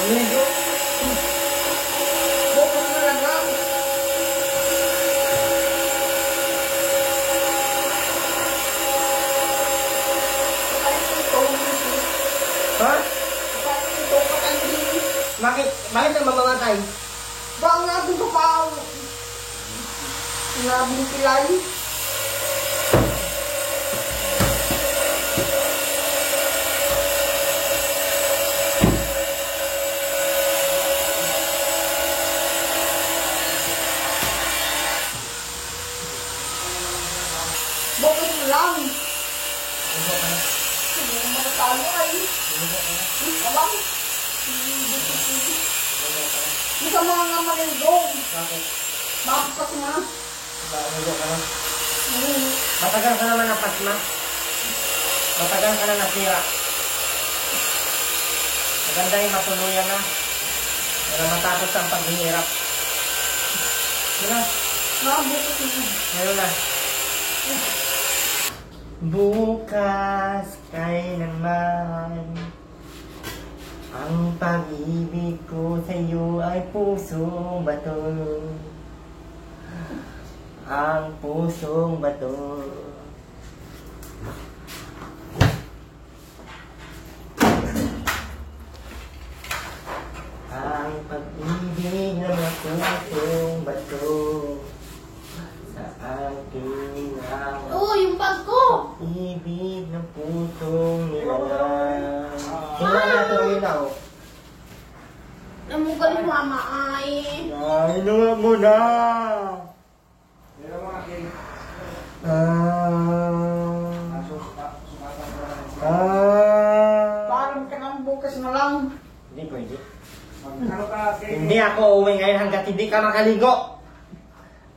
Medyo. Bukas na lang lang. Ha? Ito ka kanina. Bakit? Bakit ang mamamatay? Bang natin ka pa. Sinabing kilay. Bakit mo lang? Mga talo ay. Abang. Hindi ka mga nga malindong. Bakit? Mapapas na. Matagal ka naman ng pasma. Matagal ka na nasira. Maganda yung matuluyan na. Para matapos ang paghihirap. Yun na. Bukas na. Ngayon na. Bukas kailanman ang pag-ibig ko sa'yo ay pusong bato. Ang pusong bato. Ang pag-ibig ng pusong bato sa aking araw. Oo, yung bag ko. Ibig ng pusong nilalang. Tingnan natin ang ilaw. Namugal mo ama ay. Ay, inuha mo na. Parang ka nang bukas na lang. Hindi pwede. Hindi ako uuwi ngayon hanggat hindi ka makaligo.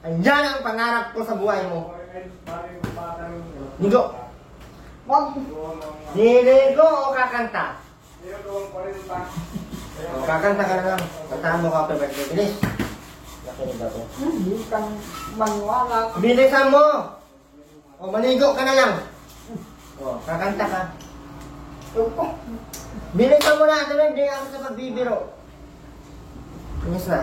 Ayan ang pangarap ko sa buhay mo. Ligo. Wag. Niligo o kakanta? O, kakanta ka na lang. Kantahan mo ka pa birthday. Bilis. Nakinig ako. Hindi kang maniwala. Bilisan mo! O, maligo ka na lang. O, kakanta ka. Opo. Bilisan mo na. Tuloy, hindi ako sa pagbibiro. Bilis na.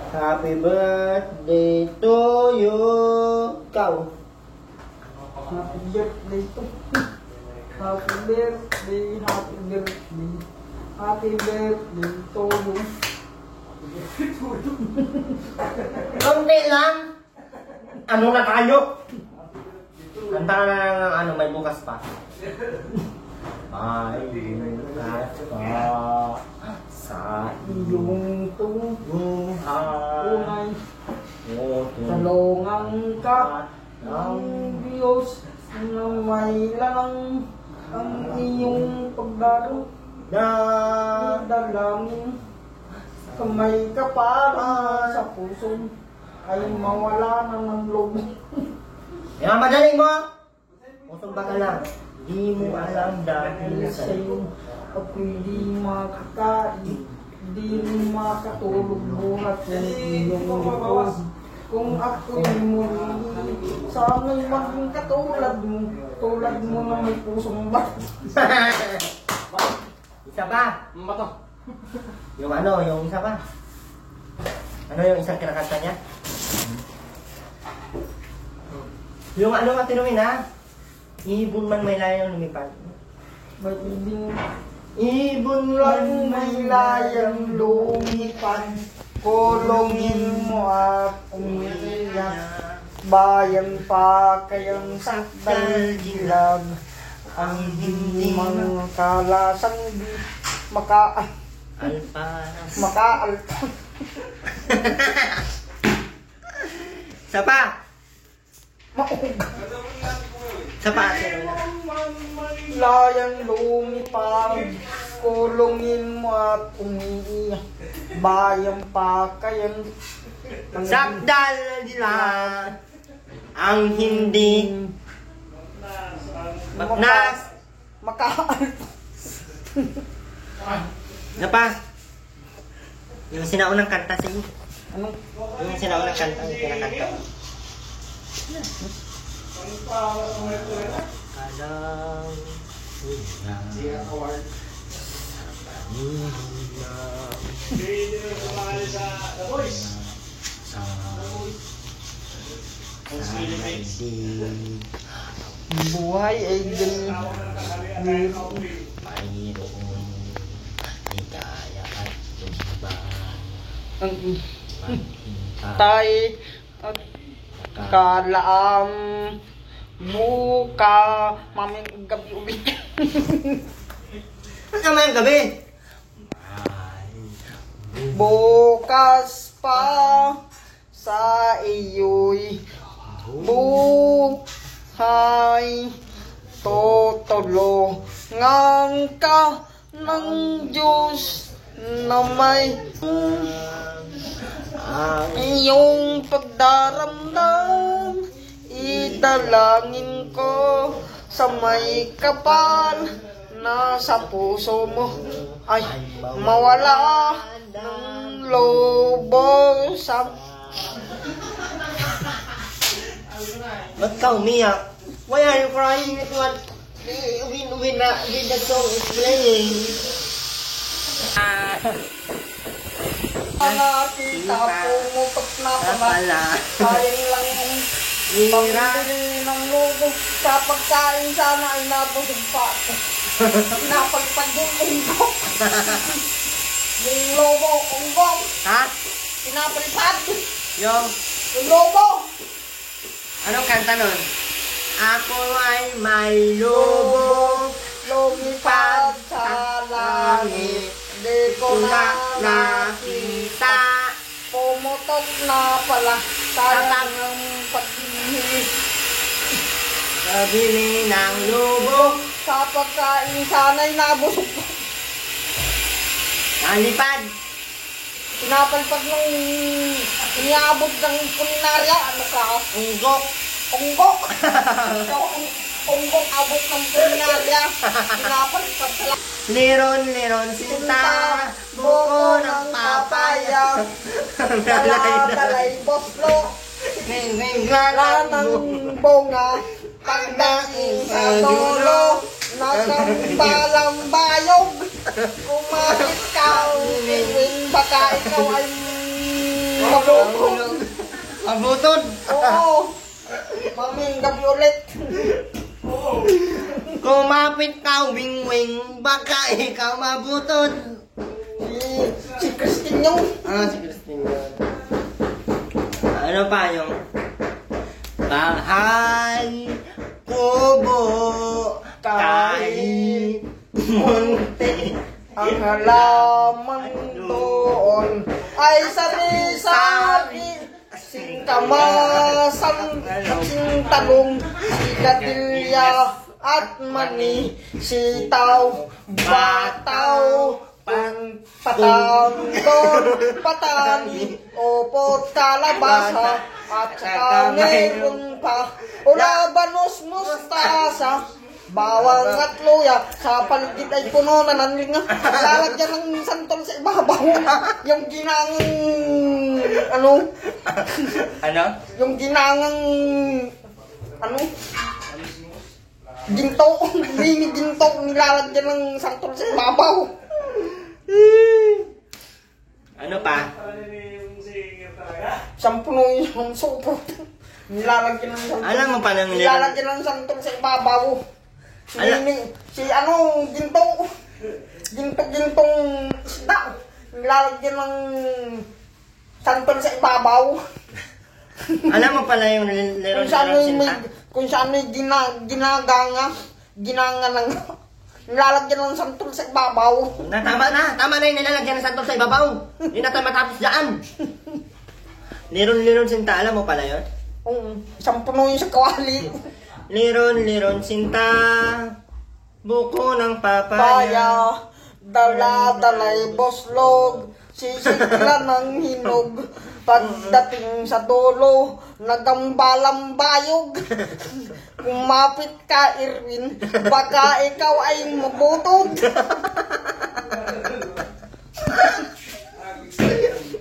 Happy birthday to you. Ikaw. Happy birthday to Happy birthday, happy birthday. Happy birthday to you. Konti lang. Ano na tayo? Kanta ka na lang ng ano, may bukas pa. May bukas pa sa iyong buhay. Unay, talungan ka ng Diyos na may lang ang iyong pagdaro. Dalangin kamay ka para sa puso ay mawala ng loob. Yan, madaling mo! Pusong baka lang. Di mo alam dahil sa'yo. Ako'y di makakain, di makatulog buhat ng iyong likod. Kung ako'y muli, sana'y maging katulad mo, tulad mo na may pusong bat. Isa pa. Ano ba to? Yung ano, yung isa pa. Ano yung isang kinakanta niya? Yung ano nga tinumin ha? Ibon man may layang lumipad. May ibon lang may layang lumipad, kulungin mo at umiiyak. Bayan pa kayang sakdal dilag, ang hindi man kalasang di Alparas. makaalpan. Isa pa. Mauga. Isa pa. Layang lumipad, kulungin mo at umiiyak. Bayan pa kayang Sakdal nila ang hindi magnas. makaalpan. Isa pa. Yung sinaunang kanta sa iyo. Anong Yung sinaunang kanta, yung kinakanta. Kalang buhay ay ganyan. mayroong ligaya at tumbang Ang maghinta tay at kalaam buka maming gabi ulit. Ano naman yung gabi? Bukas pa sa iyo'y buhay, tutulungan ka ng Diyos na may Ang iyong pagdaramdam. Idalangin ko sa may kapal na sa puso mo ay mawala ng lobo sa Ba't ka umiyak? Why are you crying? It was, with the song is playing. Nakita pumutok na pala. Sayang lang yung pambili ng logo. Sa pagkain sana ay nabusog pa ako. Pinapagpag yung unggok. Yung logo, unggok. Ha? Pinapalipad. Yung, Yung logo. anong kanta nun? Ako ay may lobo. Lumipad sa langit. Di ko na nakita. Pumutok na pala. Sayang ang paghihingi. Sabili ng lobo. Sa pagkain sana'y nabusog pa. Nalipad. Pinapalpag nung iniabot ng kulinarya. Ano ka? Unggok. Unggok. Unggok abot ng kulinarya. Pinapalpag sa lang. Liron sinta. Buko ng papaya. Dala-dalay boslo. Ning Wala ng bunga. Pagdating sa dulo. Nasambalang bayog. Kumahit ka. Uwing baka ikaw ay mabukog. Abutod. Oo. Maming gabi ulit. Kumapit ka, wing-wing. Baka ikaw mabutod. Si Christine yung Si Christine yun. Ano pa yung bahay, kubo, kahit munti. ang halaman doon ay sari-sari. Singkamasan at singtalong, sigadilya at mani, sitaw, bataw, patandon, patani, opot, kalabasa, at saka meron pa ulabanos, mustasa, bawang at luya. Sa paligid ay puno na ng linga. Lalagyan ng santol sa ibabaw. Yung ginangang ano? Ano? Yung ginangang ano? Ginto. Mini ginto. Nilalagyan ng santol sa ibabaw. Ano pa? Siyang puno yung supot. Nilalagyan ng santol. Alam mo pa nang Nilalagyan ng santol sa ibabaw. Si ano, ginto. Gintong isda. Nilalagyan ng santol sa ibabaw. Alam mo pala yung lero sinta? Kung saan may ginanga ng nilalagyan ng santol sa ibabaw. Tama na yung nilalagyan ng santol sa ibabaw. Hindi na tayo matapos dyan. Liron sinta, alam mo pala yun? Isang puno yung sa kawali. Liron sinta, buko ng papaya. Paya, dala-dalay boslog, sisigla ng hinog. Pagdating sa dulo, nagambalang bayog. Kumapit ka, Irwin, baka ikaw ay mabutod.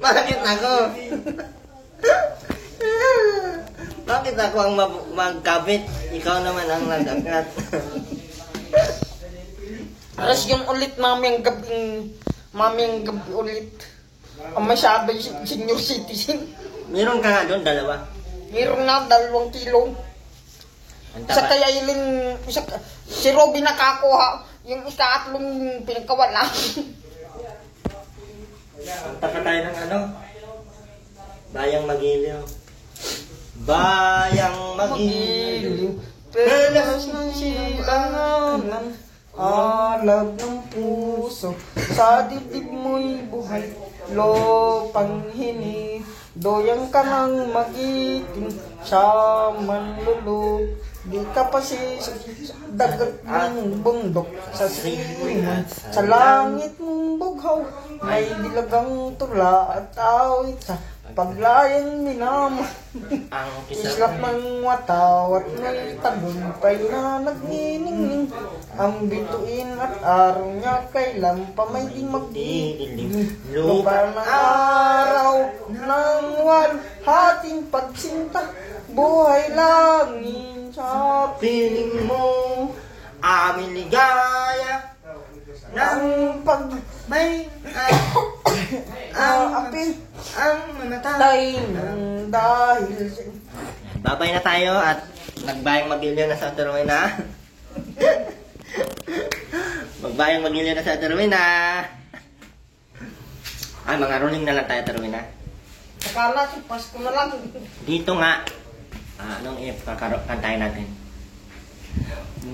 Bakit ako? Bakit ako ang magkabit? Ikaw naman ang nag-akat. Alas yung ulit mamayang gabi ulit. Ang masyado senior citizen. Meron ka nga doon, dalawa. Meron na 2 kilo. Sa kaya ilin, si Robby nakakuha. Yung ikaatlong pinagkawala. Taka tayo ng ano? Bayang Magiliw. Bayang Magiliw. Pelas ng silanganan, alab ng puso. Sa dibdib mo'y buhay, lopang hini. Doyang ka ng magiting, sa manlulog. Di ka pa dagat ng bundok. Sa siman, sa langit mong bughaw, may dilagang tula at awit sa Paglayan minama. Ang Islap ng wataw at may tagumpay na nagniningning. Ang bituin at araw niya kailan pa may di magdidilim. Lupa ng araw ng walhating pagsinta. Buhay langin sa piling mo, aming ligaya. ng pag May ang api ang mamatay. tay ng dahil sa Babay na tayo at nagbayang magilyo na sa Turuin na. Magbayang magilyo na sa Turuin na. Ay, mga rolling na lang tayo Turuin na. akala si Pasko na lang. Dito nga. Anong kantahin natin?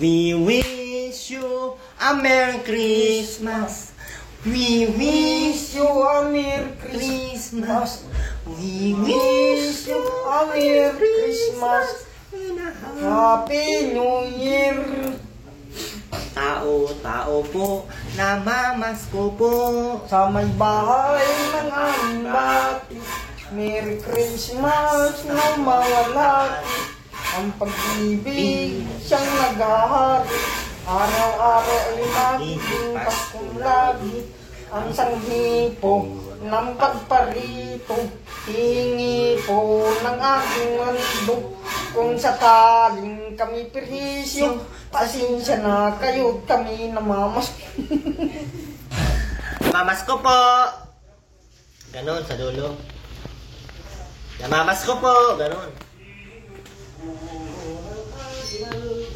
We wish you a Merry Christmas. We wish You a Merry Christmas. We wish you A Merry Christmas. Happy New Year. Tao po, namamasko po. Sa may bahay ng aming bati. Merry Christmas na mawala. Ang pag-ibig siyang naghahari. Araw-araw ay magiging Paskong lagi. Ang sanghi po ng pagparito. Hingi po ng aking mandog. Kung sakaling kami perhisyo, pasensya na kayo kami namamas. Namamasko po. Ganon sa dulo. Namamasko po. Ganon.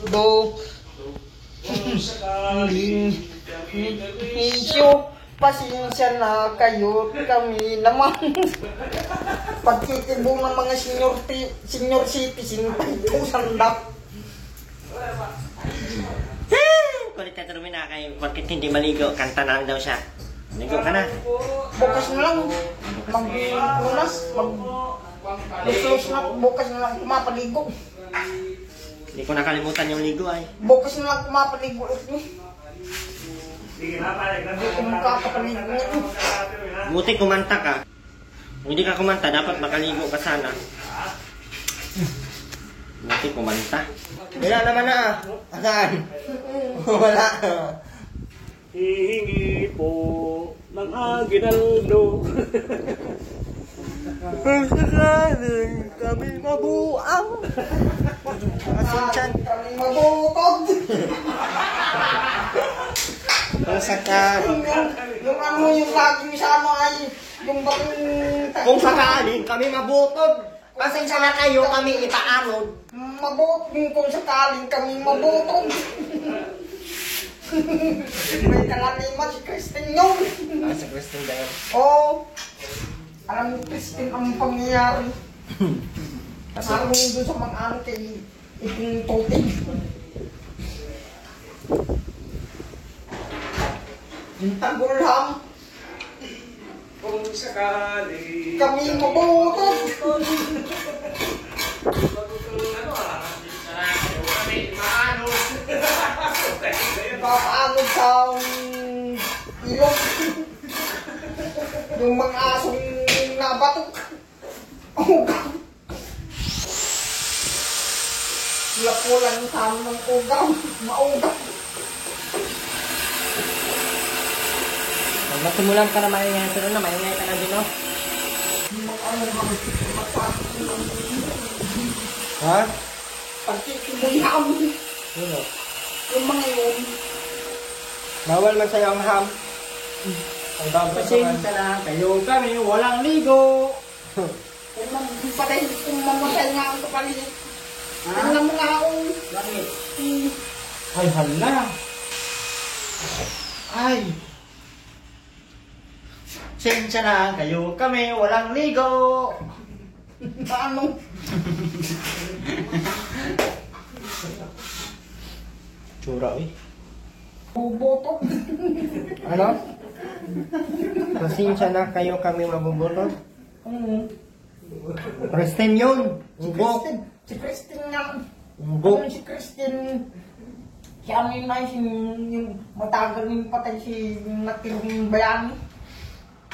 Do Hisyo, pasensya na kayo kami naman. Pagtitibo ng mga senior citizen, ito sandap. Kulit ka Turuin na kayo. Bakit hindi maligo? Kanta na lang daw siya. Ligo ka na. Bukas na lang, magbunas, mag-close na, bukas na lang kumapaligo. Hindi ko nakalimutan yung ligo ay. Bukas na lang kumapaligo. Sige na, pare. Hindi ko makakapaligo ngayon. Buti kumanta ka. Kung hindi ka kumanta, dapat makaligo ka sana. Buti kumanta. Wala naman na. Asan? Wala. Hihingi po ng aginaldo. Ang sakaling kami mabuang. Pasensyan. Kami mabukod. Ang sakaling. Yung ano, yung laging sa ano ay, yung bakong... Kung sakaling kami mabukod. Pasensya na kayo kami ipaanod. Mabukod kung sakaling kami mabukod. May kalaliman si Christine yun. Sa Kristen Dayan. Oo. Alam mo, Christine, ang pangyayari. Kasi kung doon sa mga ano kay itong toting. Yung tagulham. Kung sakali Kami mabukod. Papaanod sa ilong. Yung mga asong nabatok. Ugaw. Lapulan sa amin ng ugaw. Maugaw. Pag matumulan ka na maingay, pero na maingay ka na din, no? Ha? Pagkikibuyam. Sino? Yung mga yun. Bawal man sa'yo ang ham. Ang bawal Pasensya na kayo kami, walang ligo. Kung mamatay nga ang kapalit. Tingnan mo nga ako. Bakit? Ay, hala. Ay. Sensya na kayo kami, walang ligo. Paano? Tsura, eh. Buboto. Ano? Pasensya na kayo kami mabubutot. Kristen yun. Si Ugok. Christine. Si Christine nga. Ugok. Si Christine. Si ano yun na yung matagal yung patay si natirong bayani.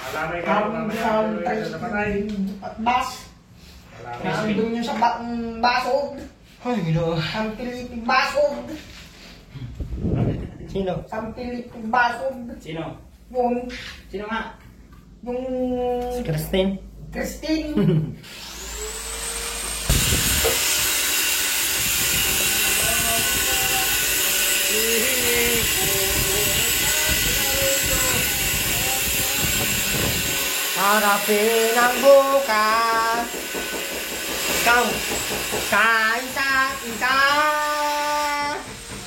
Alamay ka mo mamaya na patay. At bas. Alamay. Nandun yung sa basog. Ay, ginoo. Ang pilipig basog. Sino? Ang pilipig basog. Sino? Yung, Sino nga? yung Si Christine. Christine. Harapin ang bukas. Ikaw, sa isa't isa.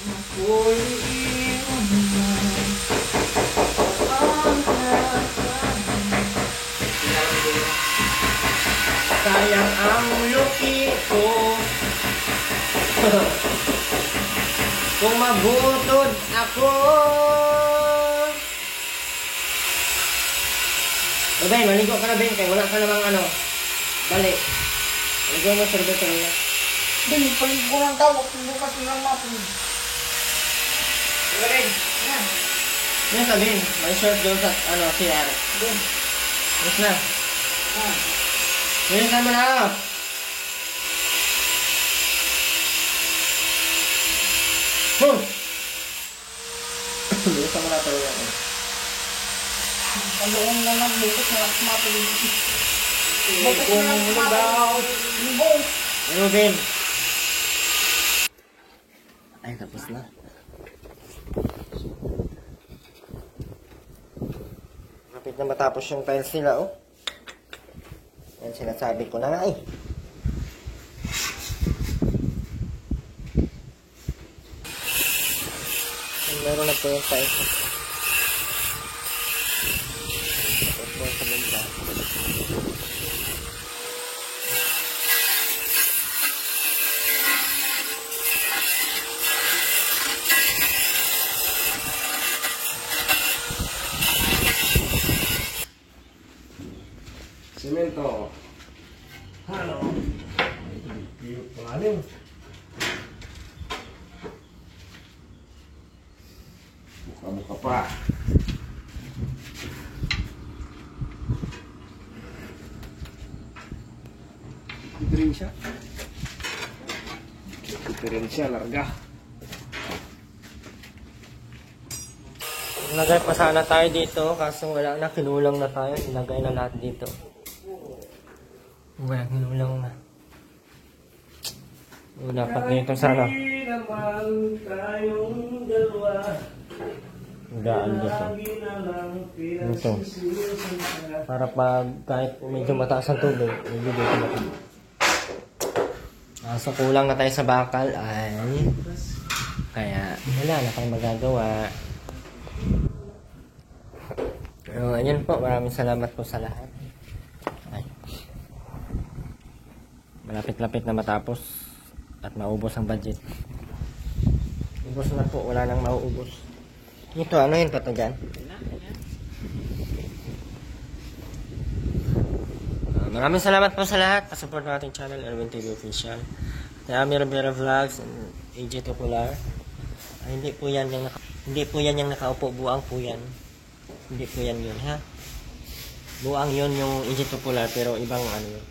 Ako'y iwan mo. Sayang ang luki ko. Kung mabutod ako. O Ben, maligo ka na Ben, kaya wala ka namang ano. Dali. Maligo mo sa rubito nila. Hindi, paligo lang daw. Bukas lang natin. Diba Ben? Yan ka Ben, may short doon sa ano, CR. Doon. Yes na. Ah. Bilisan mo na. Bilisan mo na ito yan. Paloong na lang. Bukas na lang mapiligo. Bukas Kung na lang daw. mapiligo. Ano Ben? Ay, tapos na. Kapit na matapos yung tiles nila, oh. Yan sinasabi ko na nga, eh. Meron na po yung tiles. Tapos po sa banda. Semento. Ano? Yung pangalim. Buka-buka pa. Diferensya. Diferensya, larga. Nagay pa sana tayo dito, kaso wala na, kinulang na tayo. Ilagay na lahat dito. Wala, kinulang na. Dapat dito sana. Hindi naman tayong dalawa. Gaan dito. Lagi na lang Dito. pinagsisilisan ka. Para pag kahit medyo mataas ang tubig, medyo dito na tayo. Kaso kulang na tayo sa bakal ay... Kaya wala na tayong magagawa. Pero ayun po, maraming salamat po sa lahat. Ay. Malapit-lapit na matapos at maubos ang budget. Ubos na po, wala nang mauubos. Ito, ano yun pa to dyan? Maraming salamat po sa lahat. Pasupport ng ating channel, Erwin TV Official. Ami Rivera Vlogs and AJ Popular. Ay, hindi po yan yung nakaupo, buang po yan. Hindi po yan yun, ha? Buang yun yung AJ Popular, pero ibang ano yun.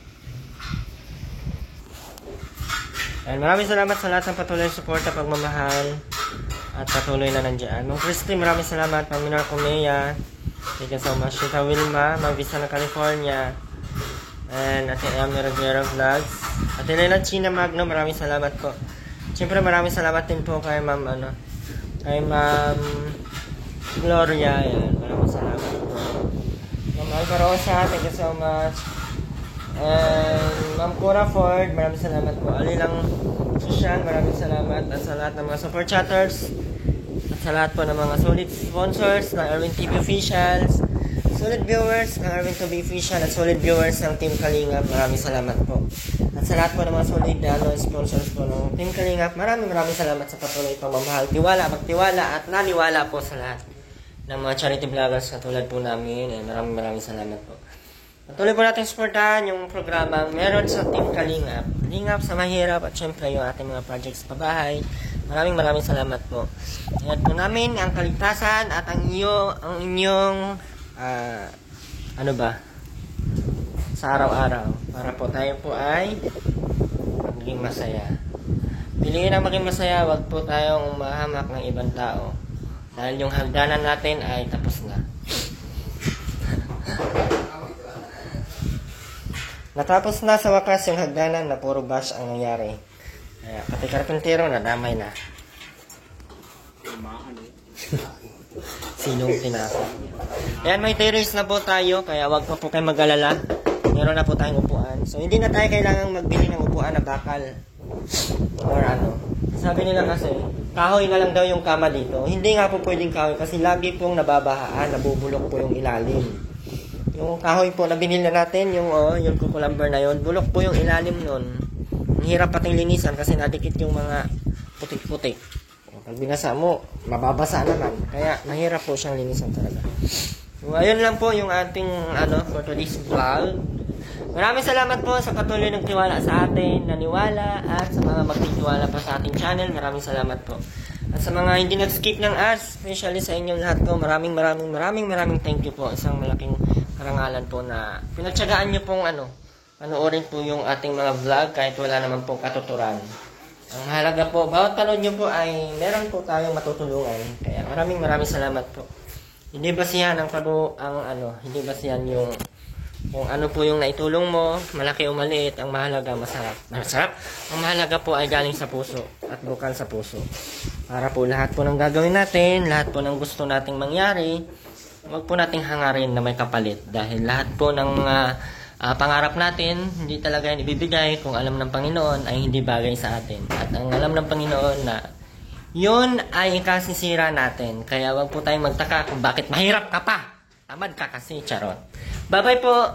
And maraming salamat sa lahat ng patuloy suporta, pagmamahal, at patuloy na nandiyan. Ma'am Christy, maraming salamat. Ma'am Minar Comea, thank you so much. Tita Wilma, Ma'am Vista ng California. And Ate Ami Rivera Vlogs. Ate Lela China Magno, maraming salamat po. Siyempre maraming salamat din po kay Ma'am kay Ma'am Gloria. Yan, maraming salamat po. Ma'am Alva Rosa, thank you so much. And Ma'am Cora Ford, maraming salamat po. Alilang Sushan, maraming salamat. At sa lahat ng mga super chatters, at sa lahat po ng mga solid sponsors ng Erwin TV Officials, solid viewers ng Erwin TV Official, at solid viewers ng Team Kalingap, maraming salamat po. At sa lahat po ng mga solid sponsors po ng Team Kalingap, maraming salamat sa patuloy pagmamahal, tiwala, magtiwala at naniwala po sa lahat ng mga charity vloggers katulad po namin. And maraming salamat po. Patuloy po natin supportahan yung programa meron sa Team Kalingap. Kalingap sa mahirap at syempre yung ating mga projects pabahay. Maraming salamat po. At po namin ang kaligtasan at ang inyong ano ba, sa araw-araw. Para po tayo po ay maging masaya. Piliin ang maging masaya, wag po tayong mahamak ng ibang tao. Dahil yung hagdanan natin ay tapos na. Natapos na sa wakas yung hagdanan na puro bash ang nangyari. Kaya pati karpentero na damay na. Sinong tinapos. Ayan, may terrace na po tayo, kaya wag pa po kayo mag-alala. Meron na po tayong upuan. So, hindi na tayo kailangang magbili ng upuan na bakal. Or ano. Sabi nila kasi, kahoy na lang daw yung kama dito. Hindi nga po pwedeng kahoy kasi lagi pong nababahaan, nabubulok po yung ilalim. Yung kahoy po na binili natin, yung kukulamber na yun, bulok po yung ilalim nun. Ang hirap pating linisan kasi nadikit yung mga putik-putik. Pag binasa mo, mababasa naman. Kaya mahirap po siyang linisan talaga. So, ayun lang po yung ating for today's vlog. Maraming salamat po sa patuloy ng tiwala sa atin, naniwala, at sa mga magtitiwala pa sa ating channel. Maraming salamat po. At sa mga hindi nag-skip ng ads, especially sa inyong lahat po, maraming thank you po. Isang malaking karangalan po na pinagtyagaan nyo pong panoorin po yung ating mga vlog kahit wala naman pong katuturan. Ang mahalaga po, bawat panood nyo po ay meron po tayong matutulungan. Kaya maraming salamat po. Hindi basihan hindi basihan yung kung ano po yung naitulong mo, malaki o maliit, ang mahalaga masarap. Ang mahalaga po ay galing sa puso at bukal sa puso. Para po lahat po ng gagawin natin, lahat po ng gusto nating mangyari, huwag po nating hangarin na may kapalit. Dahil lahat po ng mga pangarap natin, hindi talaga yan ibibigay kung alam ng Panginoon ay hindi bagay sa atin. At ang alam ng Panginoon na yun ay ikasisira natin. Kaya wag po tayong magtaka kung bakit mahirap ka pa. Tamad ka kasi, charot. Bye-bye po!